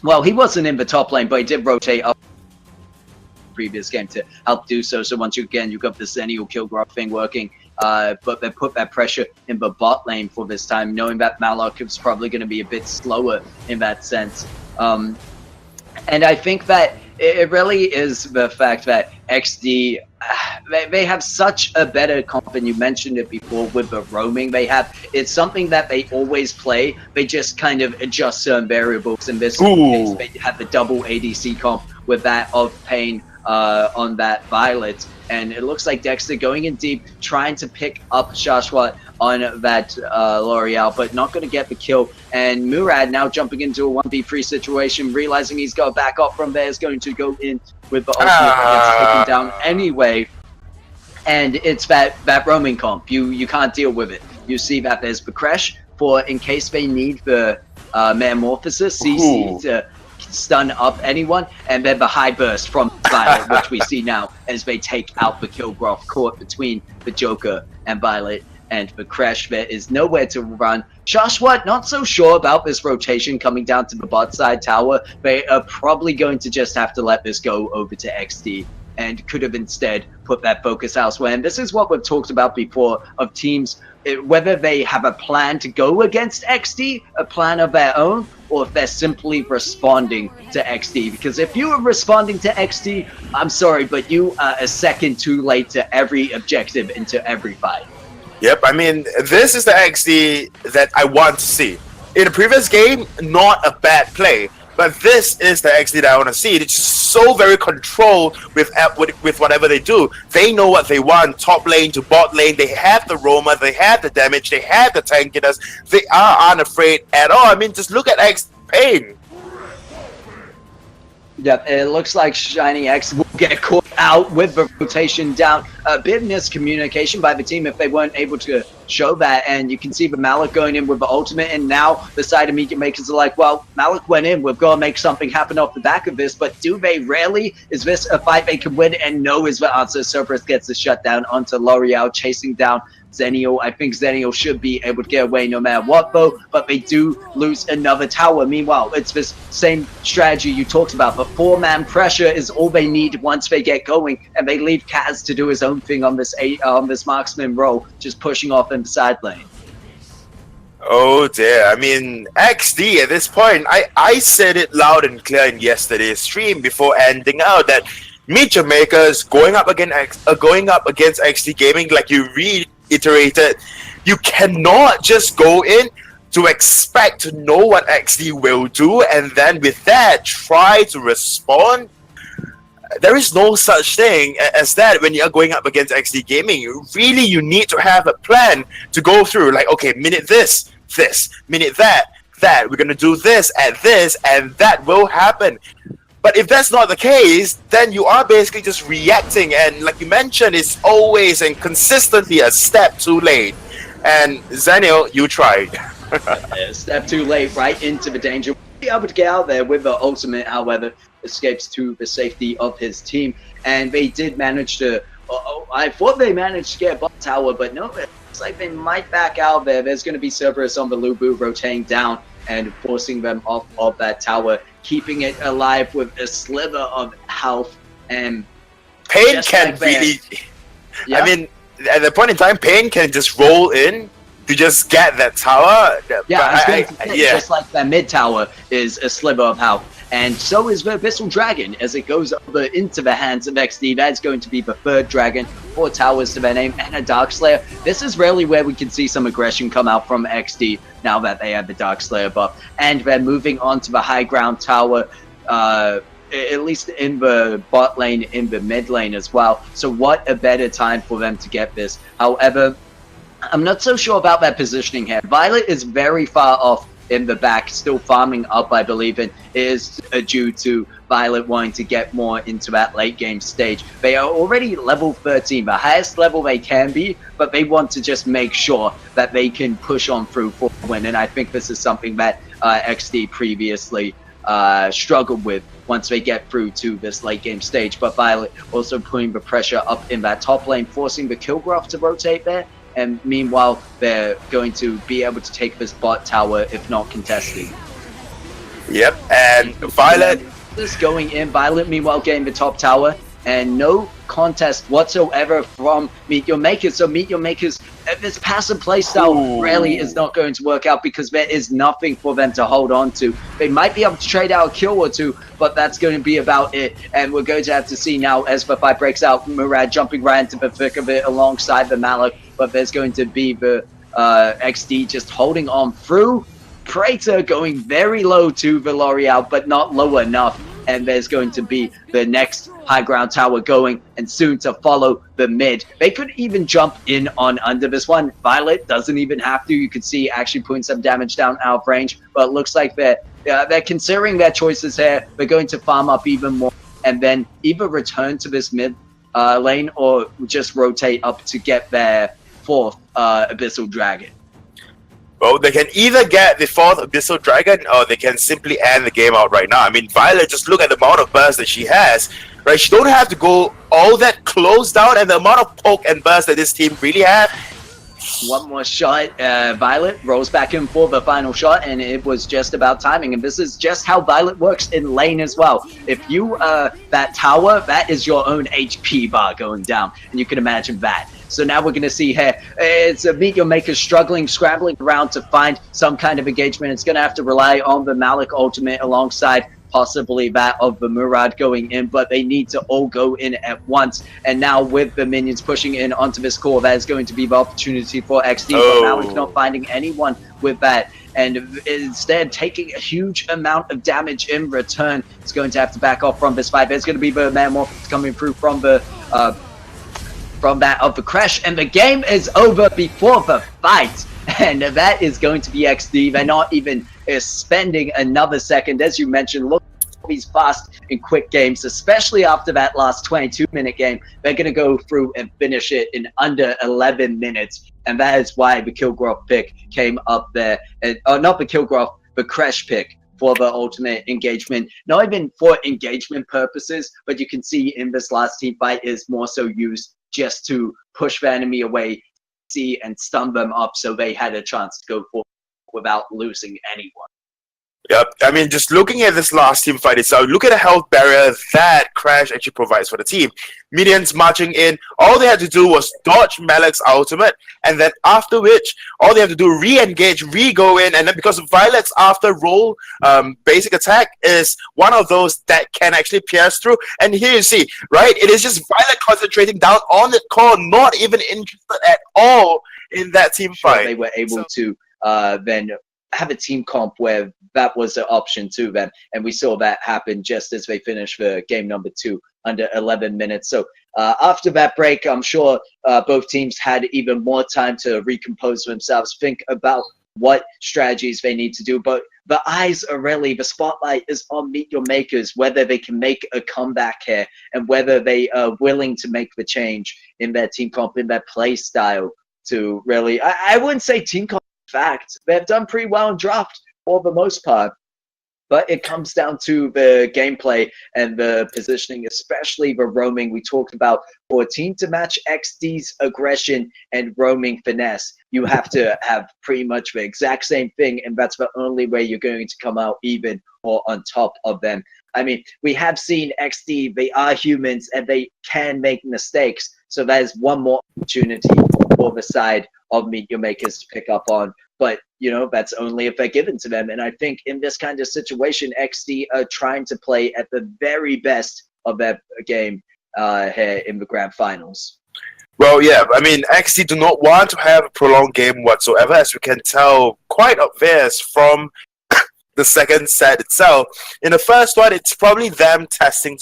Well, he wasn't in the top lane, but he did rotate up previous game to help do so. So once you got the Zennial Kilgroth thing working, but they put that pressure in the bot lane for this time, knowing that Malok is probably going to be a bit slower in that sense. And I think that it really is the fact that Exdee, they have such a better comp, and you mentioned it before with the roaming they have. It's something that they always play. They just kind of adjust certain variables. In this case, they have the double ADC comp with that of Pain on that Violet, and it looks like Dexter going in deep, trying to pick up Shashwat on that L'Oreal, but not going to get the kill. And Murad now jumping into a 1v3 situation, realizing he's got to back up from there, is going to go in with the ultimate, gets taken down anyway. And it's that roaming comp. You can't deal with it. You see that there's Bakresh for in case they need the Metamorphosis, CC to stun up anyone, and then the high burst from Violet, which we see now as they take out the Kilgroth caught between the Joker and Violet and the Crash. There is nowhere to run. Shashwat, not so sure about this rotation coming down to the bot side tower. They are probably going to just have to let this go over to Exdee, and could have instead put that focus elsewhere. And this is what we've talked about before of teams, whether they have a plan to go against Exdee, a plan of their own, or if they're simply responding to Exdee. Because if you are responding to Exdee, I'm sorry, but you are a second too late to every objective into every fight. Yep, I mean, this is the Exdee that I want to see. In the previous game, not a bad play, but this is the Exdee that I want to see. It's just so very controlled with whatever they do. They know what they want, top lane to bot lane. They have the roamer, they have the damage, they have the tankiness. They are unafraid at all. I mean, just look at Pain. Yep, it looks like Shiny X will get caught out with the rotation down. A bit of miscommunication by the team if they weren't able to show that. And you can see the Malok going in with the ultimate. And now the side of MeetYourMakers are like, well, Malok went in. We've got to make something happen off the back of this. But do they really? Is this a fight they can win? And no is the answer. Cerberus gets the shutdown onto L'Oreal, chasing down Zennial. I think Zennial should be able to get away no matter what, though, but they do lose another tower. Meanwhile, it's this same strategy you talked about. The four-man pressure is all they need once they get going, and they leave Kaz to do his own own thing on this marksman role, just pushing off in the side lane. Oh dear. I mean, XD at this point, I said it loud and clear in yesterday's stream before ending out that MeetYourMakers going up against XD Gaming, like you reiterated, you cannot just go in to expect to know what XD will do and then with that try to respond. There is no such thing as that when you're going up against XD Gaming. You need to have a plan to go through. Like, okay, minute this, minute that. We're gonna do this, and that will happen. But if that's not the case, then you are basically just reacting, and like you mentioned, it's always and consistently a step too late. And Zaniel, you tried. A step too late, right into the danger. Be able to get out there with the ultimate, however, escapes to the safety of his team, and they did manage to. I thought they managed to get bot tower, but no, it looks like they might back out there. There's going to be Cerberus on the Lubu rotating down and forcing them off of that tower, keeping it alive with a sliver of health. And Pain can like really. Yeah. I mean, at the point in time, Pain can just roll in to just get that tower. Yeah, Yeah. just like that mid tower is a sliver of health. And so is the Abyssal Dragon as it goes over into the hands of XD. That's going to be the third dragon, 4 towers to their name, and a Darkslayer. This is really where we can see some aggression come out from XD now that they have the Darkslayer buff. And they're moving on to the high ground tower, at least in the bot lane, in the mid lane as well. So what a better time for them to get this. However, I'm not so sure about that positioning here. Violet is very far off in the back, still farming up, I believe, and is due to Violet wanting to get more into that late game stage. They are already level 13, the highest level they can be, but they want to just make sure that they can push on through for a win, and I think this is something that XD previously struggled with once they get through to this late game stage. But Violet also putting the pressure up in that top lane, forcing the Killgraph to rotate there. And meanwhile, they're going to be able to take this bot tower, if not contested. Yep, and Violet. This going in, Violet meanwhile getting the top tower, and no contest whatsoever from MeetYourMakers. So MeetYourMakers, this passive playstyle really is not going to work out because there is nothing for them to hold on to. They might be able to trade out a kill or two, but that's going to be about it. And we're going to have to see now as the fight breaks out, Murad jumping right into the thick of it alongside the Malik, but there's going to be the XD just holding on through. Praetor going very low to the L'Oreal, but not low enough. And there's going to be the next high ground tower going, and soon to follow the mid. They could even jump in on under this one. Violet doesn't even have to. You could see actually putting some damage down out of range, but it looks like they're considering their choices here. They're going to farm up even more, and then either return to this mid lane or just rotate up to get their 4th Abyssal Dragon. Well, they can either get the 4th Abyssal Dragon or they can simply end the game out right now. I mean, Violet, just look at the amount of burst that she has, right? She don't have to go all that close down, and the amount of poke and burst that this team really have. One more shot. Violet rolls back in for the final shot, and it was just about timing. And this is just how Violet works in lane as well. If you, that tower, that is your own HP bar going down, and you can imagine that. So now we're going to see here, it's a MeetYourMakers struggling, scrambling around to find some kind of engagement. It's going to have to rely on the Malik ultimate alongside possibly that of the Murad going in, but they need to all go in at once. And now with the minions pushing in onto this core, that is going to be the opportunity for XD, but Malik not finding anyone with that. And instead taking a huge amount of damage in return. It's going to have to back off from this fight. There's going to be the Metamorphosis coming through from the from that of the crash, and the game is over before the fight, and that is going to be XD. They're not even spending another second. As you mentioned, look at these fast and quick games, especially after that last 22-minute game. They're going to go through and finish it in under 11 minutes, and that is why the Killgraph pick came up there. Not the Killgraph, the crash pick for the ultimate engagement, not even for engagement purposes, but you can see in this last team fight is more so used just to push the enemy away, see and stun them up so they had a chance to go forward without losing anyone. Yep. I mean, just looking at this last team fight itself, look at the health barrier that Crash actually provides for the team. Minions marching in, all they had to do was dodge Malek's ultimate, and then after which, all they have to do re-engage, re-go in, and then because Violet's after roll basic attack is one of those that can actually pierce through. And here you see, right, it is just Violet concentrating down on the core, not even interested at all in that team fight. They were able to then have a team comp where that was an option too then, and we saw that happen just as they finished the game number 2 under 11 minutes. So after that break, I'm sure both teams had even more time to recompose themselves, think about what strategies they need to do. But the eyes are really, the spotlight is on MeetYourMakers, whether they can make a comeback here and whether they are willing to make the change in their team comp, in their play style to really, I wouldn't say team comp. Fact, they've done pretty well in draft for the most part, but it comes down to the gameplay and the positioning, especially the roaming. We talked about for a team to match Exdee's aggression and roaming finesse, you have to have pretty much the exact same thing, and that's the only way you're going to come out even or on top of them. I mean, we have seen Exdee, they are humans and they can make mistakes, so that is one more opportunity for the side of MeetYourMakers to pick up on, but you know, that's only if they're given to them. And I think in this kind of situation, Exdee are trying to play at the very best of their game here in the grand finals. Well, yeah, I mean, Exdee do not want to have a prolonged game whatsoever, as we can tell quite obvious from the second set itself. In the first one, it's probably them testing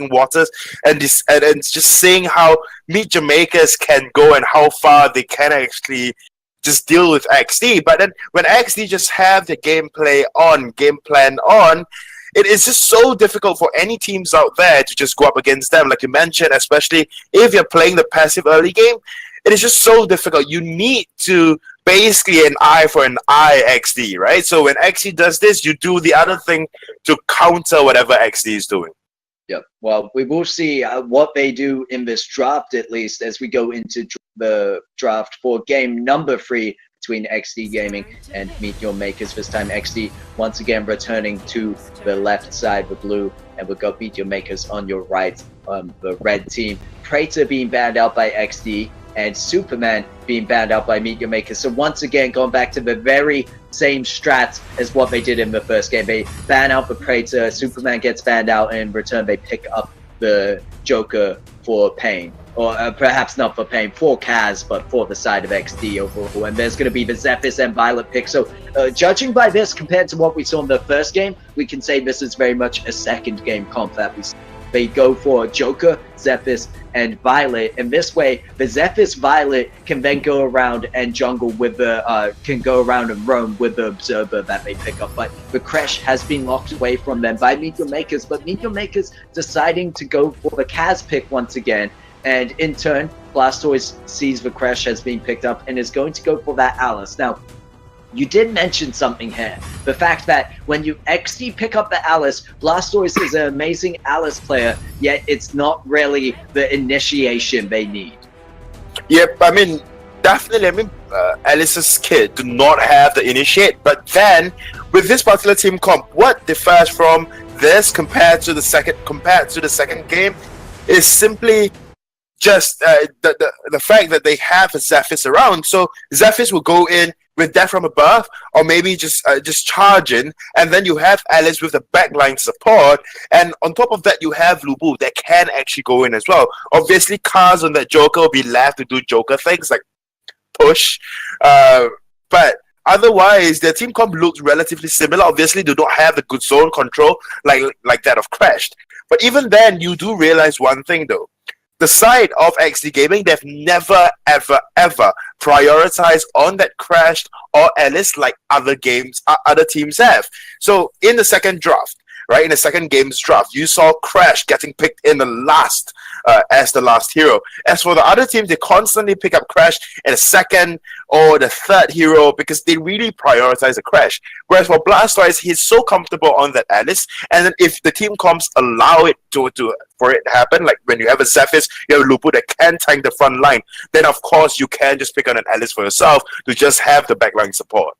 waters and just seeing how MeetYourMakers can go and how far they can actually just deal with Exdee. But then when Exdee just have the game plan on, it is just so difficult for any teams out there to just go up against them. Like you mentioned, especially if you're playing the passive early game, it is just so difficult. You need to basically an eye for an eye Exdee, right? So when Exdee does this, you do the other thing to counter whatever Exdee is doing. Yep. Well, we will see what they do in this draft, at least as we go into the draft for game number 3 between Exdee Gaming and MeetYourMakers. This time Exdee once again returning to the left side, the blue, and we've got MeetYourMakers on your right, the red team. Praetor being banned out by Exdee and Superman being banned out by MeetYourMakers. So once again, going back to the very same strat as what they did in the first game. They ban out the Praetor, Superman gets banned out, and in return they pick up the Joker for Pain. Or perhaps not for Pain, for Kaz, but for the side of Exdee overall. And there's going to be the Zephys and Violet pick. So judging by this, compared to what we saw in the first game, we can say this is very much a second game comp that we see. They go for Joker, Zephys, and Violet, and this way the Zephys Violet can then go around and jungle with the can go around and roam with the Observer that they pick up. But the Crash has been locked away from them by MeetYourMakers, but MeetYourMakers deciding to go for the Kaz pick once again, and in turn Blastoise sees the Crash has been picked up and is going to go for that Alice. Now, you did mention something here. The fact that when you Exdee pick up the Alice, Blastoise is an amazing Alice player, yet it's not really the initiation they need. Yep, I mean, definitely, I mean, Alice's kid do not have the initiate, but then with this particular team comp, what differs from this compared to the second game is simply just the fact that they have a Zephys around. So Zephys will go in with Death from Above, or maybe just charge in, and then you have Alice with the backline support, and on top of that you have Lubu that can actually go in as well. Obviously Kaz on that Joker will be left to do Joker things like push, but otherwise their team comp looks relatively similar. Obviously they don't have the good zone control like that of Crashed, but even then you do realize one thing though. The side of Exdee Gaming, they've never, ever, ever prioritized on that Crashed or Alice like other teams have. So in the second draft, right, in the second game's draft, you saw Crash getting picked in the last as the last hero. As for the other teams, they constantly pick up Crash in the second or the third hero because they really prioritize the Crash. Whereas for Blastoise, he's so comfortable on that Alice, and then if the team comps allow it for it to happen, like when you have a Zephys, you have a Lupu that can tank the front line, then of course you can just pick on an Alice for yourself to just have the backline support.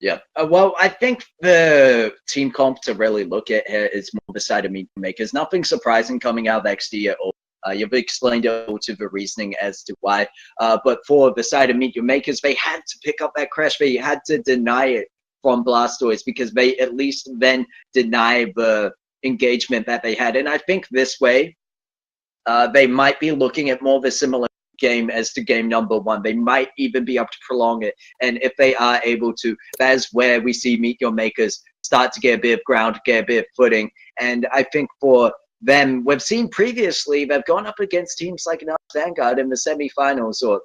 Yeah. Well, I think the team comp to really look at here is more the side of MeetYourMakers. Nothing surprising coming out of XD at all. You've explained all to the reasoning as to why. But for the side of MeetYourMakers, they had to pick up that crash. They had to deny it from Blastoise because they at least then deny the engagement that they had. And I think this way, they might be looking at more of a similar game as to game number one. They might even be able to prolong it. And if they are able to, that is where we see MeetYourMakers start to get a bit of ground, get a bit of footing. And I think for them, we've seen previously, they've gone up against teams like Vanguard in the semifinals, or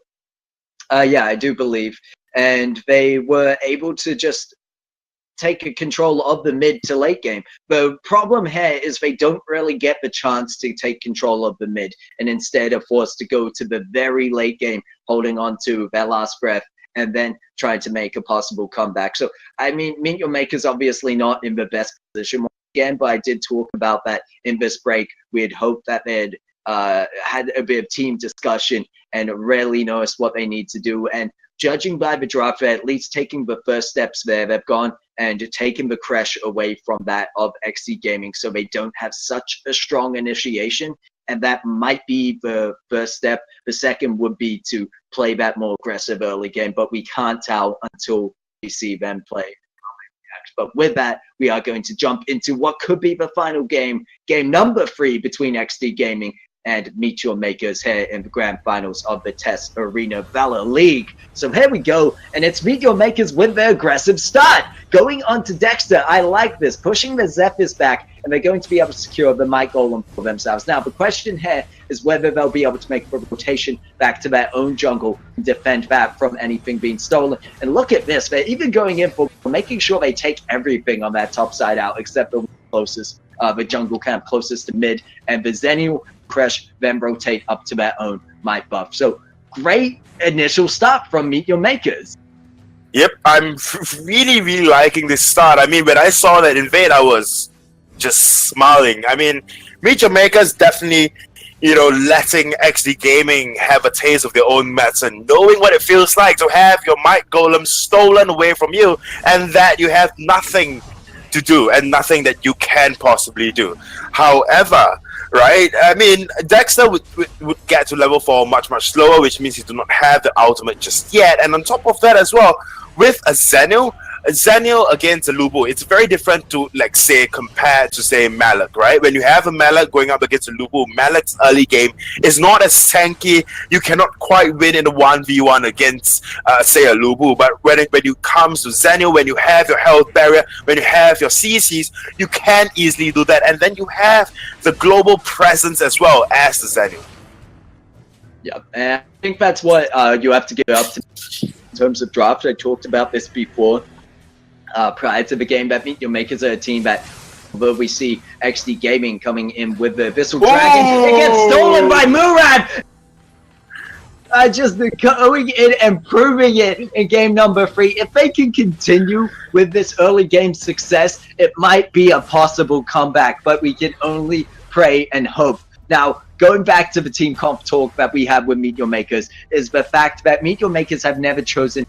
yeah, I do believe. And they were able to just take control of the mid to late game. The problem here is they don't really get the chance to take control of the mid, and instead are forced to go to the very late game, holding on to their last breath and then trying to make a possible comeback. So, I mean, MeetYourMakers obviously not in the best position again, but I did talk about that in this break. We had hoped that they'd had a bit of team discussion and really noticed what they need to do. And judging by the draft, they're at least taking the first steps there. They've gone and taken the crash away from that of Exdee Gaming, so they don't have such a strong initiation. And that might be the first step. The second would be to play that more aggressive early game, but we can't tell until we see them play. But with that, we are going to jump into what could be the final game, game number 3 between Exdee Gaming and MeetYourMakers here in the grand finals of the Test Arena Valor League. So here we go, and it's MeetYourMakers with their aggressive start. Going on to Dexter, I like this, pushing the Zephyrs back, and they're going to be able to secure the Might Golem for themselves. Now, the question here is whether they'll be able to make a rotation back to their own jungle and defend that from anything being stolen. And look at this, they're even going in for making sure they take everything on that top side out, except the closest, the jungle camp closest to mid, and the Zennial crash, then rotate up to their own might buff. So great initial start from MeetYourMakers. Yep, I'm really, really liking this start. I mean, when I saw that invade, I was just smiling. I mean, MeetYourMakers definitely, you know, letting Exdee Gaming have a taste of their own medicine, knowing what it feels like to have your Might Golem stolen away from you, and that you have nothing to do and nothing that you can possibly do. However, right, I mean, Dexter would get to level 4 much, much slower, which means he do not have the ultimate just yet. And on top of that as well, with a Zennial against a Lubu, it's very different to, like, say, compared to, say, Malak, right? When you have a Malak going up against a Lubu, Malak's early game is not as tanky. You cannot quite win in a 1v1 against, say, a Lubu. But when it comes to Zennial, when you have your health barrier, when you have your CCs, you can easily do that. And then you have the global presence as well as the Zennial. Yeah, and I think that's what you have to give up to in terms of draft. I talked about this before. Prior to the game, that MeetYourMakers are a team that, although we see Exdee Gaming coming in with the Abyssal Dragon, it gets stolen by Murad! Just going in and proving it in game number 3. If they can continue with this early game success, it might be a possible comeback, but we can only pray and hope. Now, going back to the team comp talk that we have with MeetYourMakers, is the fact that MeetYourMakers have never chosen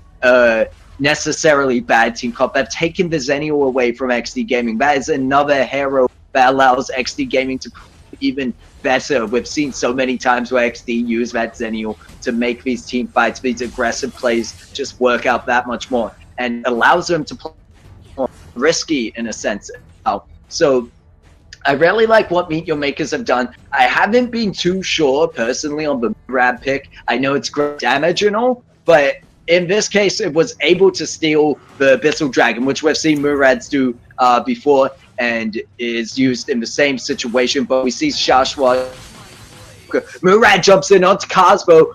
necessarily bad team comp. They've taken the Zennial away from Exdee Gaming. That is another hero that allows Exdee Gaming to even better. We've seen so many times where Exdee use that Zennial to make these team fights, these aggressive plays, just work out that much more, and allows them to play more risky in a sense. So I really like what MeetYourMakers have done. I haven't been too sure personally on the Murad pick. I know it's great damage and all, but in this case, it was able to steal the Abyssal Dragon, which we've seen Murads do before, and is used in the same situation. But we see Shashwa. Murad jumps in onto Cosmo,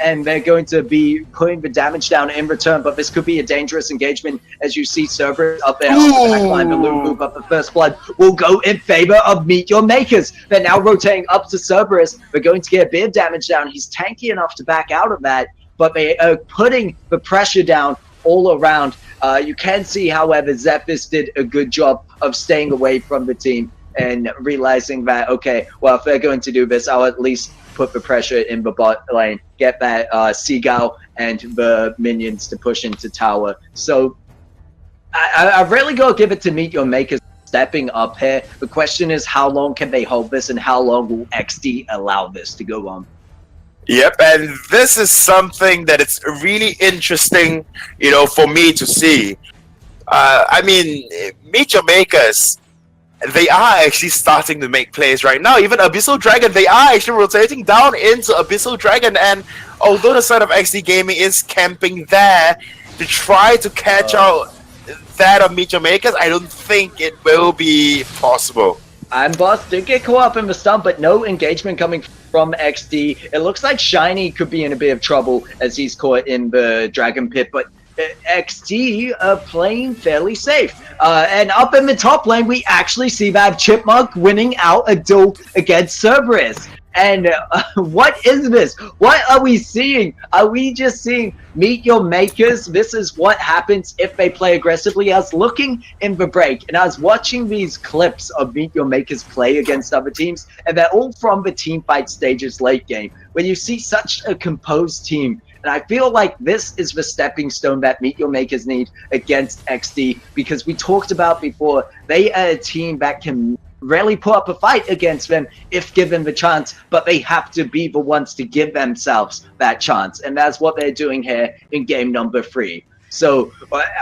and they're going to be putting the damage down in return. But this could be a dangerous engagement, as you see Cerberus up there on the backline. The Lubu, but the first blood will go in favor of MeetYourMakers. They're now rotating up to Cerberus. They're going to get a bit of damage down. He's tanky enough to back out of that, but they are putting the pressure down all around. You can see, however, Zephyrus did a good job of staying away from the team and realizing that, okay, well, if they're going to do this, I'll at least put the pressure in the bot lane, get that Seagull and the minions to push into tower. So I really got to give it to MeetYourMakers stepping up here. The question is, how long can they hold this, and how long will Exdee allow this to go on? Yep, and this is something that it's really interesting, for me to see. I mean, MeetYourMakers, they are actually starting to make plays right now. Even Abyssal Dragon, they are actually rotating down into Abyssal Dragon, and although the side of XD Gaming is camping there to try to catch out that of MeetYourMakers, I don't think it will be possible. And Boss did get caught up in the stun, but no engagement coming from XD. It looks like Shiny could be in a bit of trouble as he's caught in the Dragon Pit, but XD are playing fairly safe. And up in the top lane, we actually see that Chipmunk winning out a duel against Cerberus. And what is this? What are we seeing? Are we just seeing MeetYourMakers? This is what happens if they play aggressively. I was looking in the break, and I was watching these clips of MeetYourMakers play against other teams, and they're all from the team fight stages late game, where you see such a composed team. And I feel like this is the stepping stone that MeetYourMakers need against XD, because we talked about before, they are a team that can really put up a fight against them if given the chance, but they have to be the ones to give themselves that chance. And that's what they're doing here in game number 3. So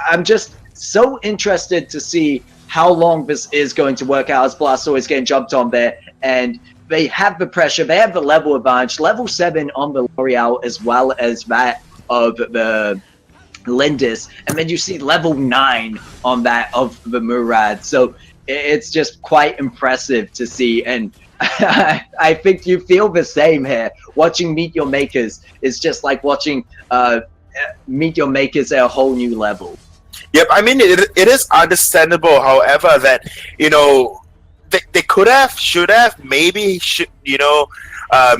I'm just so interested to see how long this is going to work out, as Blastoise is getting jumped on there. And they have the pressure, they have the level advantage, level 7 on the L'Oreal as well as that of the Lindis, and then you see level 9 on that of the Murad. So it's just quite impressive to see, and I think you feel the same here. Watching MeetYourMakers is just like watching MeetYourMakers at a whole new level. Yep, I mean, it is understandable, however, that, they could have, should have, maybe should,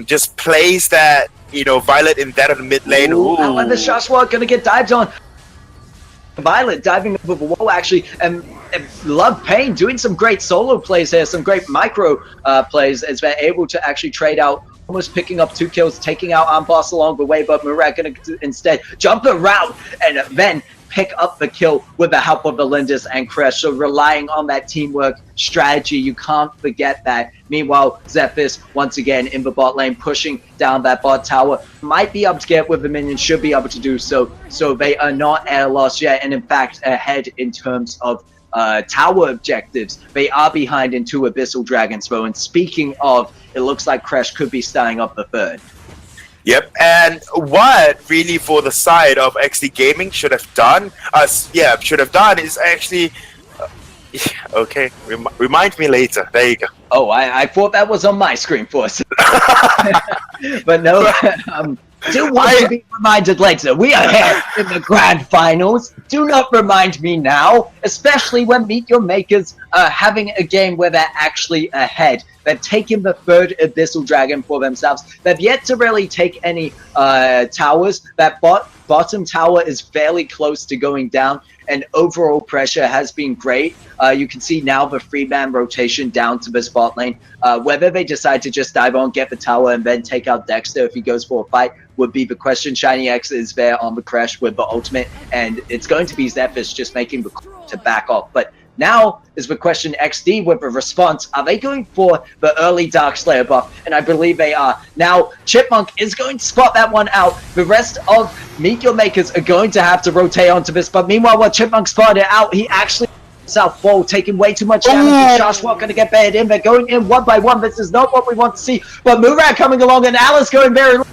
just place that, Violet in that of the mid lane. Ooh. And the Shashwa gonna get dived on. Violet diving over the wall, actually, and Love Pain doing some great solo plays here, some great micro plays, as they're able to actually trade out, almost picking up 2 kills, taking out Boss along the way, but Murad gonna instead jump around and then pick up the kill with the help of the Lindis and Crash. So relying on that teamwork strategy, you can't forget that. Meanwhile, Zephyrus once again in the bot lane, pushing down that bot tower, might be able to get with the minions, should be able to do so. So they are not at a loss yet, and in fact ahead in terms of tower objectives. They are behind in 2 Abyssal Dragons though, and speaking of, it looks like Crash could be starting up the 3rd. Yep, and what really for the side of XD Gaming should have done, is actually, okay, remind me later. There you go. Oh, I thought that was on my screen for a second. But no, do want to be reminded later. We are here in the grand finals. Do not remind me now, especially when MeetYourMakers are having a game where they're actually ahead. They've taken the 3rd Abyssal Dragon for themselves. They've yet to really take any towers. That bottom tower is fairly close to going down, and overall pressure has been great. You can see now the 3-man rotation down to this bot lane. Whether they decide to just dive on, get the tower, and then take out Dexter if he goes for a fight would be the question. Shiny X is there on the Crash with the ultimate, and it's going to be Zephyrus just making the call to back off. But now is the question, XD with a response. Are they going for the early Darkslayer buff? And I believe they are. Now, Chipmunk is going to spot that one out. The rest of MeetYourMakers are going to have to rotate onto this. But meanwhile, while Chipmunk spotted it out, he actually Southfall taking way too much damage. Shashwat going to get baited in. They're going in one by one. This is not what we want to see. But Murad coming along, and Alice going very low.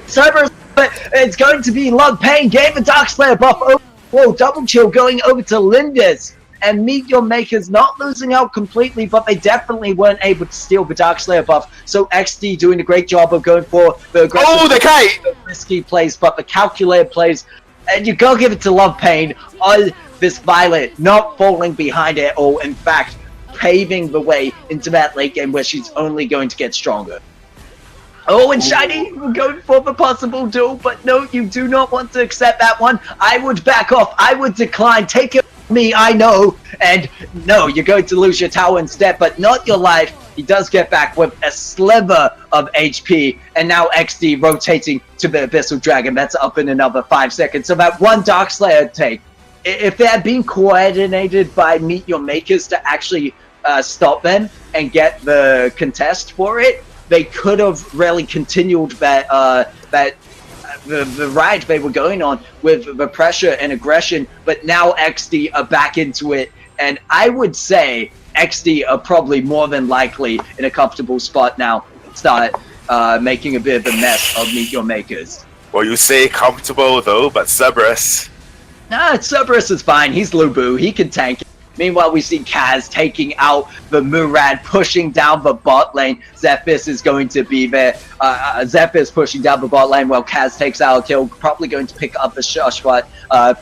Cerberus, but it's going to be Lug Pain. Gave the Darkslayer buff. Oh, whoa, double chill going over to Lindis. And MeetYourMakers not losing out completely, but they definitely weren't able to steal the Darkslayer buff. So XD doing a great job of going for the aggressive, risky plays, but the calculated plays. And you gotta give it to Love Pain on this Violet, not falling behind at all. In fact, paving the way into that late game where she's only going to get stronger. Oh, and Shiny, we're going for the possible duel, but no, you do not want to accept that one. I would back off. I would decline. Take it from me, I know. And no, you're going to lose your tower instead, but not your life. He does get back with a sliver of HP, and now XD rotating to the Abyssal Dragon. That's up in another 5 seconds. So that one Darkslayer take if they had been coordinated by Meet Your Makers to actually stop them and get the contest for it, they could have really continued the ride they were going on with the pressure and aggression. But now Exdee are back into it, and I would say Exdee are probably more than likely in a comfortable spot now. Start making a bit of a mess of Meet Your Makers. Well, you say comfortable though, but Cerberus. Nah, Cerberus is fine. He's Lubu. He can tank it. Meanwhile, we see Kaz taking out the Murad, pushing down the bot lane. Zephyrus is going to be there. Zephyrus pushing down the bot lane while Kaz takes out a kill. Probably going to pick up the Shashwat,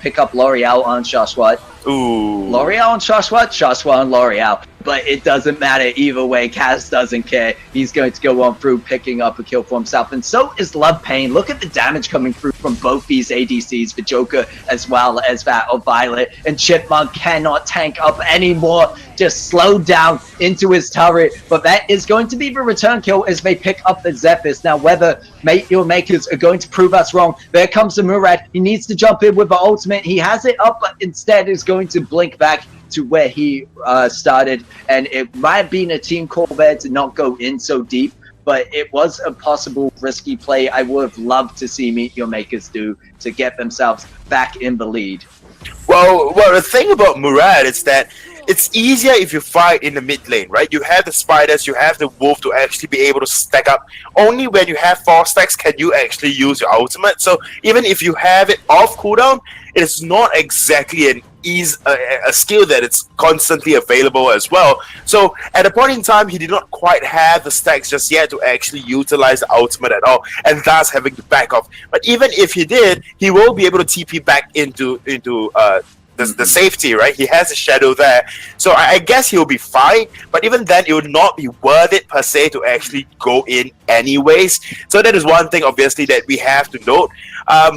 pick up L'Oreal on Shashwat. Ooh. L'Oreal on Shashwat? Shashwat on L'Oreal. But it doesn't matter either way. Kaz doesn't care. He's going to go on through picking up a kill for himself. And so is Love Pain. Look at the damage coming through from both these ADCs, the Joker as well as that of Violet. And Chipmunk cannot tank up anymore. Just slowed down into his turret. But that is going to be the return kill as they pick up the Zephyrus. Now, whether Meet Your Makers are going to prove us wrong, there comes the Murad. He needs to jump in with the ultimate. He has it up, but instead is going to blink back to where he started. And it might have been a team call there to not go in so deep, but it was a possible risky play I would have loved to see Meet Your Makers do to get themselves back in the lead. Well, the thing about Murad is that it's easier if you fight in the mid lane, right? You have the spiders, you have the wolf to actually be able to stack up. Only when you have 4 stacks can you actually use your ultimate. So even if you have it off cooldown, it's not exactly a skill that it's constantly available as well. So at a point in time, he did not quite have the stacks just yet to actually utilize the ultimate at all, and thus having to back off. But even if he did, he will be able to TP back into the safety, right? He has a shadow there. So I guess he'll be fine, but even then it would not be worth it per se to actually go in anyways. So that is one thing obviously that we have to note.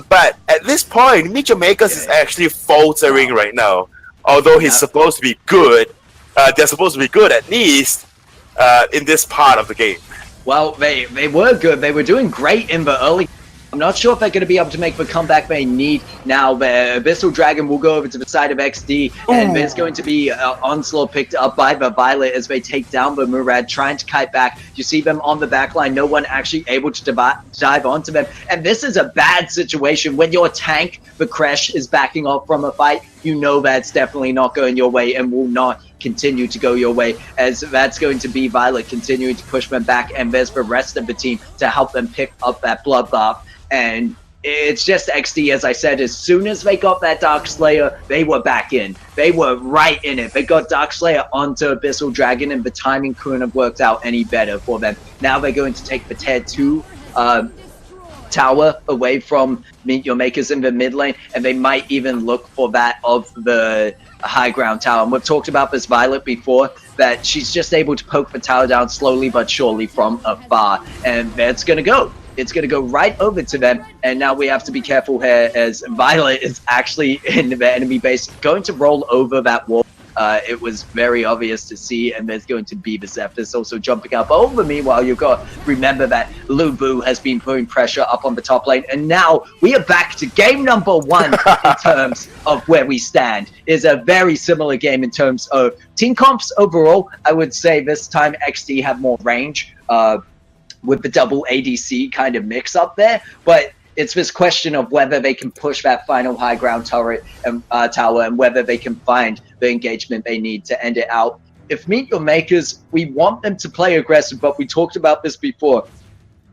But at this point, Meet Your Makers is actually faltering right now. Although he's supposed to be good, they're supposed to be good at least in this part of the game. Well, they were good. They were doing great in the early. I'm not sure if they're going to be able to make the comeback they need. Now, the Abyssal Dragon will go over to the side of Exdee, and there's going to be Onslaught picked up by the Violet as they take down the Murad, trying to kite back. You see them on the back line, no one actually able to dive onto them. And this is a bad situation. When your tank, the Crash, is backing off from a fight, you know that's definitely not going your way and will not continue to go your way, as that's going to be Violet continuing to push them back, and there's the rest of the team to help them pick up that bloodbath. And it's just Exdee, as I said, as soon as they got that Dark Slayer, they were back in. They were right in it. They got Dark Slayer onto Abyssal Dragon, and the timing couldn't have worked out any better for them. Now they're going to take the Tier 2 tower away from Meet Your Makers in the mid lane, and they might even look for that of the high ground tower. And we've talked about this Violet before, that she's just able to poke the tower down slowly but surely from afar, and that's going to go. It's going to go right over to them, and now we have to be careful here as Violet is actually in the enemy base, going to roll over that wall. It was very obvious to see, and there's going to be the Zephyrus also jumping up over. Meanwhile, you've got to remember that Lubu has been putting pressure up on the top lane, and now we are back to game number 1 in terms of where we stand. It's a very similar game in terms of team comps overall. I would say this time Exdee have more range, with the double ADC kind of mix up there, but it's this question of whether they can push that final high ground turret and tower, and whether they can find the engagement they need to end it out. If Meet Your Makers, we want them to play aggressive, but we talked about this before.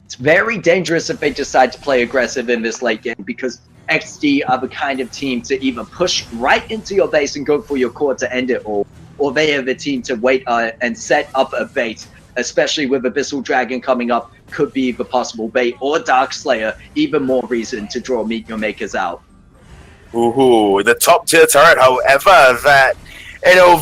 It's very dangerous if they decide to play aggressive in this late game, because Exdee are the kind of team to either push right into your base and go for your core to end it all, or they are the team to wait and set up a bait, especially with Abyssal Dragon coming up, could be the possible bait, or Dark Slayer, even more reason to draw Meet Your Makers out. Ooh, the top tier turret, however, that,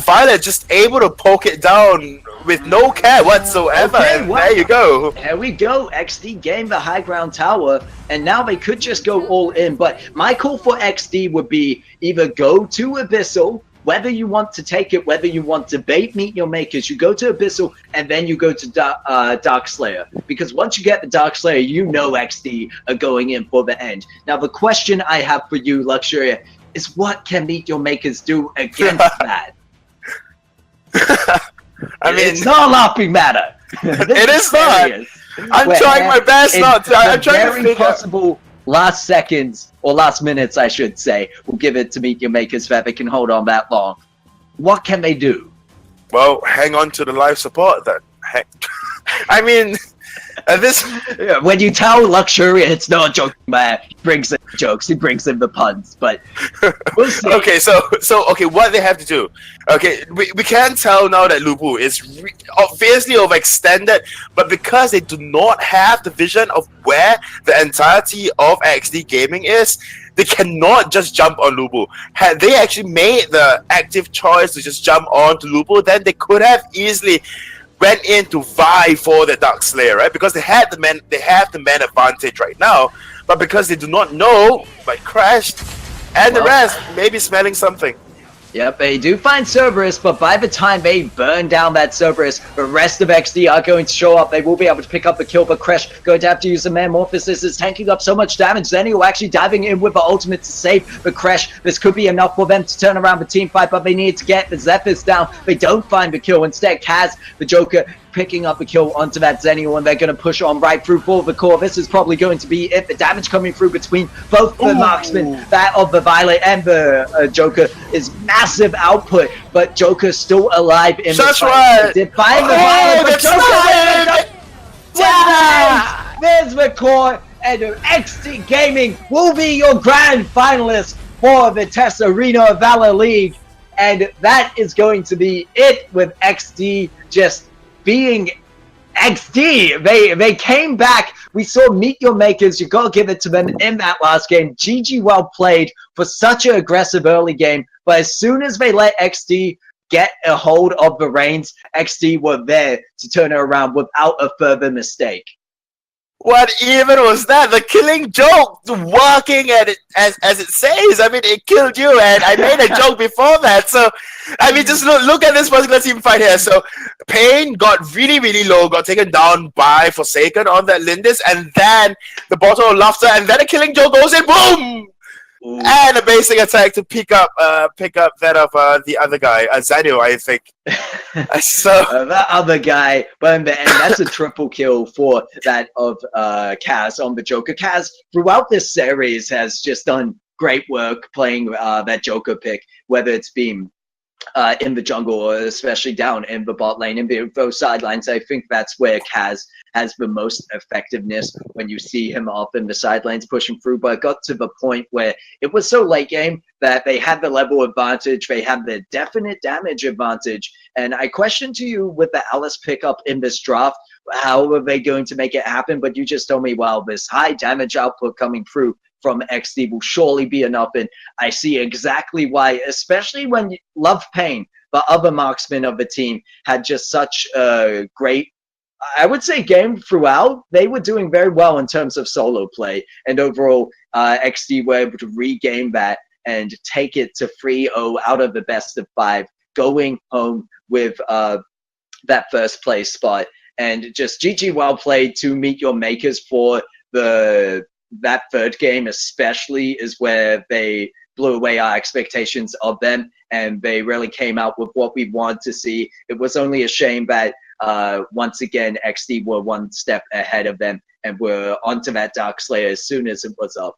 Violet just able to poke it down with no care whatsoever. Okay, well, there you go. There we go. Exdee gained the high ground tower, and now they could just go all in. But my call for Exdee would be either go to Abyssal, whether you want to take it, whether you want to bait Meet Your Makers, you go to Abyssal, and then you go to Dark Slayer. Because once you get the Dark Slayer, you know Exdee are going in for the end. Now, the question I have for you, Luxuria, is what can MeetYourMakers do against that? I mean, it's not a laughing matter. It is not. I'm trying my best not to. I'm trying to figure possible last seconds or last minutes, I should say. We'll give it to MeetYourMakers that they can hold on that long. What can they do? Well, hang on to the life support then. I mean, this. When you tell Luxury it's not a joke, man, he brings in jokes, he brings in the puns, but we'll see. Okay, so okay, what they have to do? Okay, we can tell now that Lubu is obviously overextended, but because they do not have the vision of where the entirety of Exdee Gaming is, they cannot just jump on Lubu. Had they actually made the active choice to just jump on to Lubu, then they could have easily went in to vie for the Dark Slayer, right? Because they have the man advantage right now, but because they do not know, like Crashed and the rest, maybe smelling something. Yep, they do find Cerberus, but by the time they burn down that Cerberus, the rest of Exdee are going to show up. They will be able to pick up the kill, but Crash going to have to use the Metamorphosis. It's tanking up so much damage. Zenio actually diving in with the ultimate to save the Crash. This could be enough for them to turn around the team fight, but they need to get the Zephyrs down. They don't find the kill. Instead, Kaz, the Joker, picking up the kill onto that Zenio, and they're going to push on right through for the core. This is probably going to be it. The damage coming through between both the marksmen, that of the Violet and the Joker, is massive output, but Joker still alive in the fight. They find the Violet, but Joker there's the core, and Exdee Gaming will be your grand finalist for the TES Arena Valor League, and that is going to be it with Exdee just being Exdee. They came back. We saw MeetYourMakers. You gotta give it to them in that last game. GG well played for such an aggressive early game. But as soon as they let Exdee get a hold of the reins, Exdee were there to turn it around without a further mistake. What even was that? The killing joke working at it as it says. I mean, it killed you, and I made a joke before that. So, I mean, just look at this particular team fight here. So, Pain got really, really low, got taken down by Forsaken on that Lindis, and then the bottle of laughter, and then a killing joke goes in, boom! Ooh. And a basic attack to pick up that of the other guy, Zanio, I think. So that other guy, but in the end, that's a triple kill for that of Kaz on the Joker. Kaz throughout this series has just done great work playing that Joker pick, whether it's been in the jungle or especially down in the bot lane in both sidelines. I think that's where Kaz has the most effectiveness when you see him off in the sidelines pushing through. But it got to the point where it was so late game that they had the level advantage, they had the definite damage advantage. And I question to you with the Alice pickup in this draft, how are they going to make it happen? But you just told me, well, this high damage output coming through from Exdee will surely be enough, and I see exactly why, especially when Love Pain, the other marksman of the team, had just such a great, I would say, game throughout. They were doing very well in terms of solo play, and overall Exdee were able to regain that and take it to 3-0 out of the best of 5, going home with that first place spot. And just GG well played to MeetYourMakers for that third game especially is where they blew away our expectations of them, and they really came out with what we wanted to see. It was only a shame that once again Exdee were one step ahead of them and were onto that Dark Slayer as soon as it was up.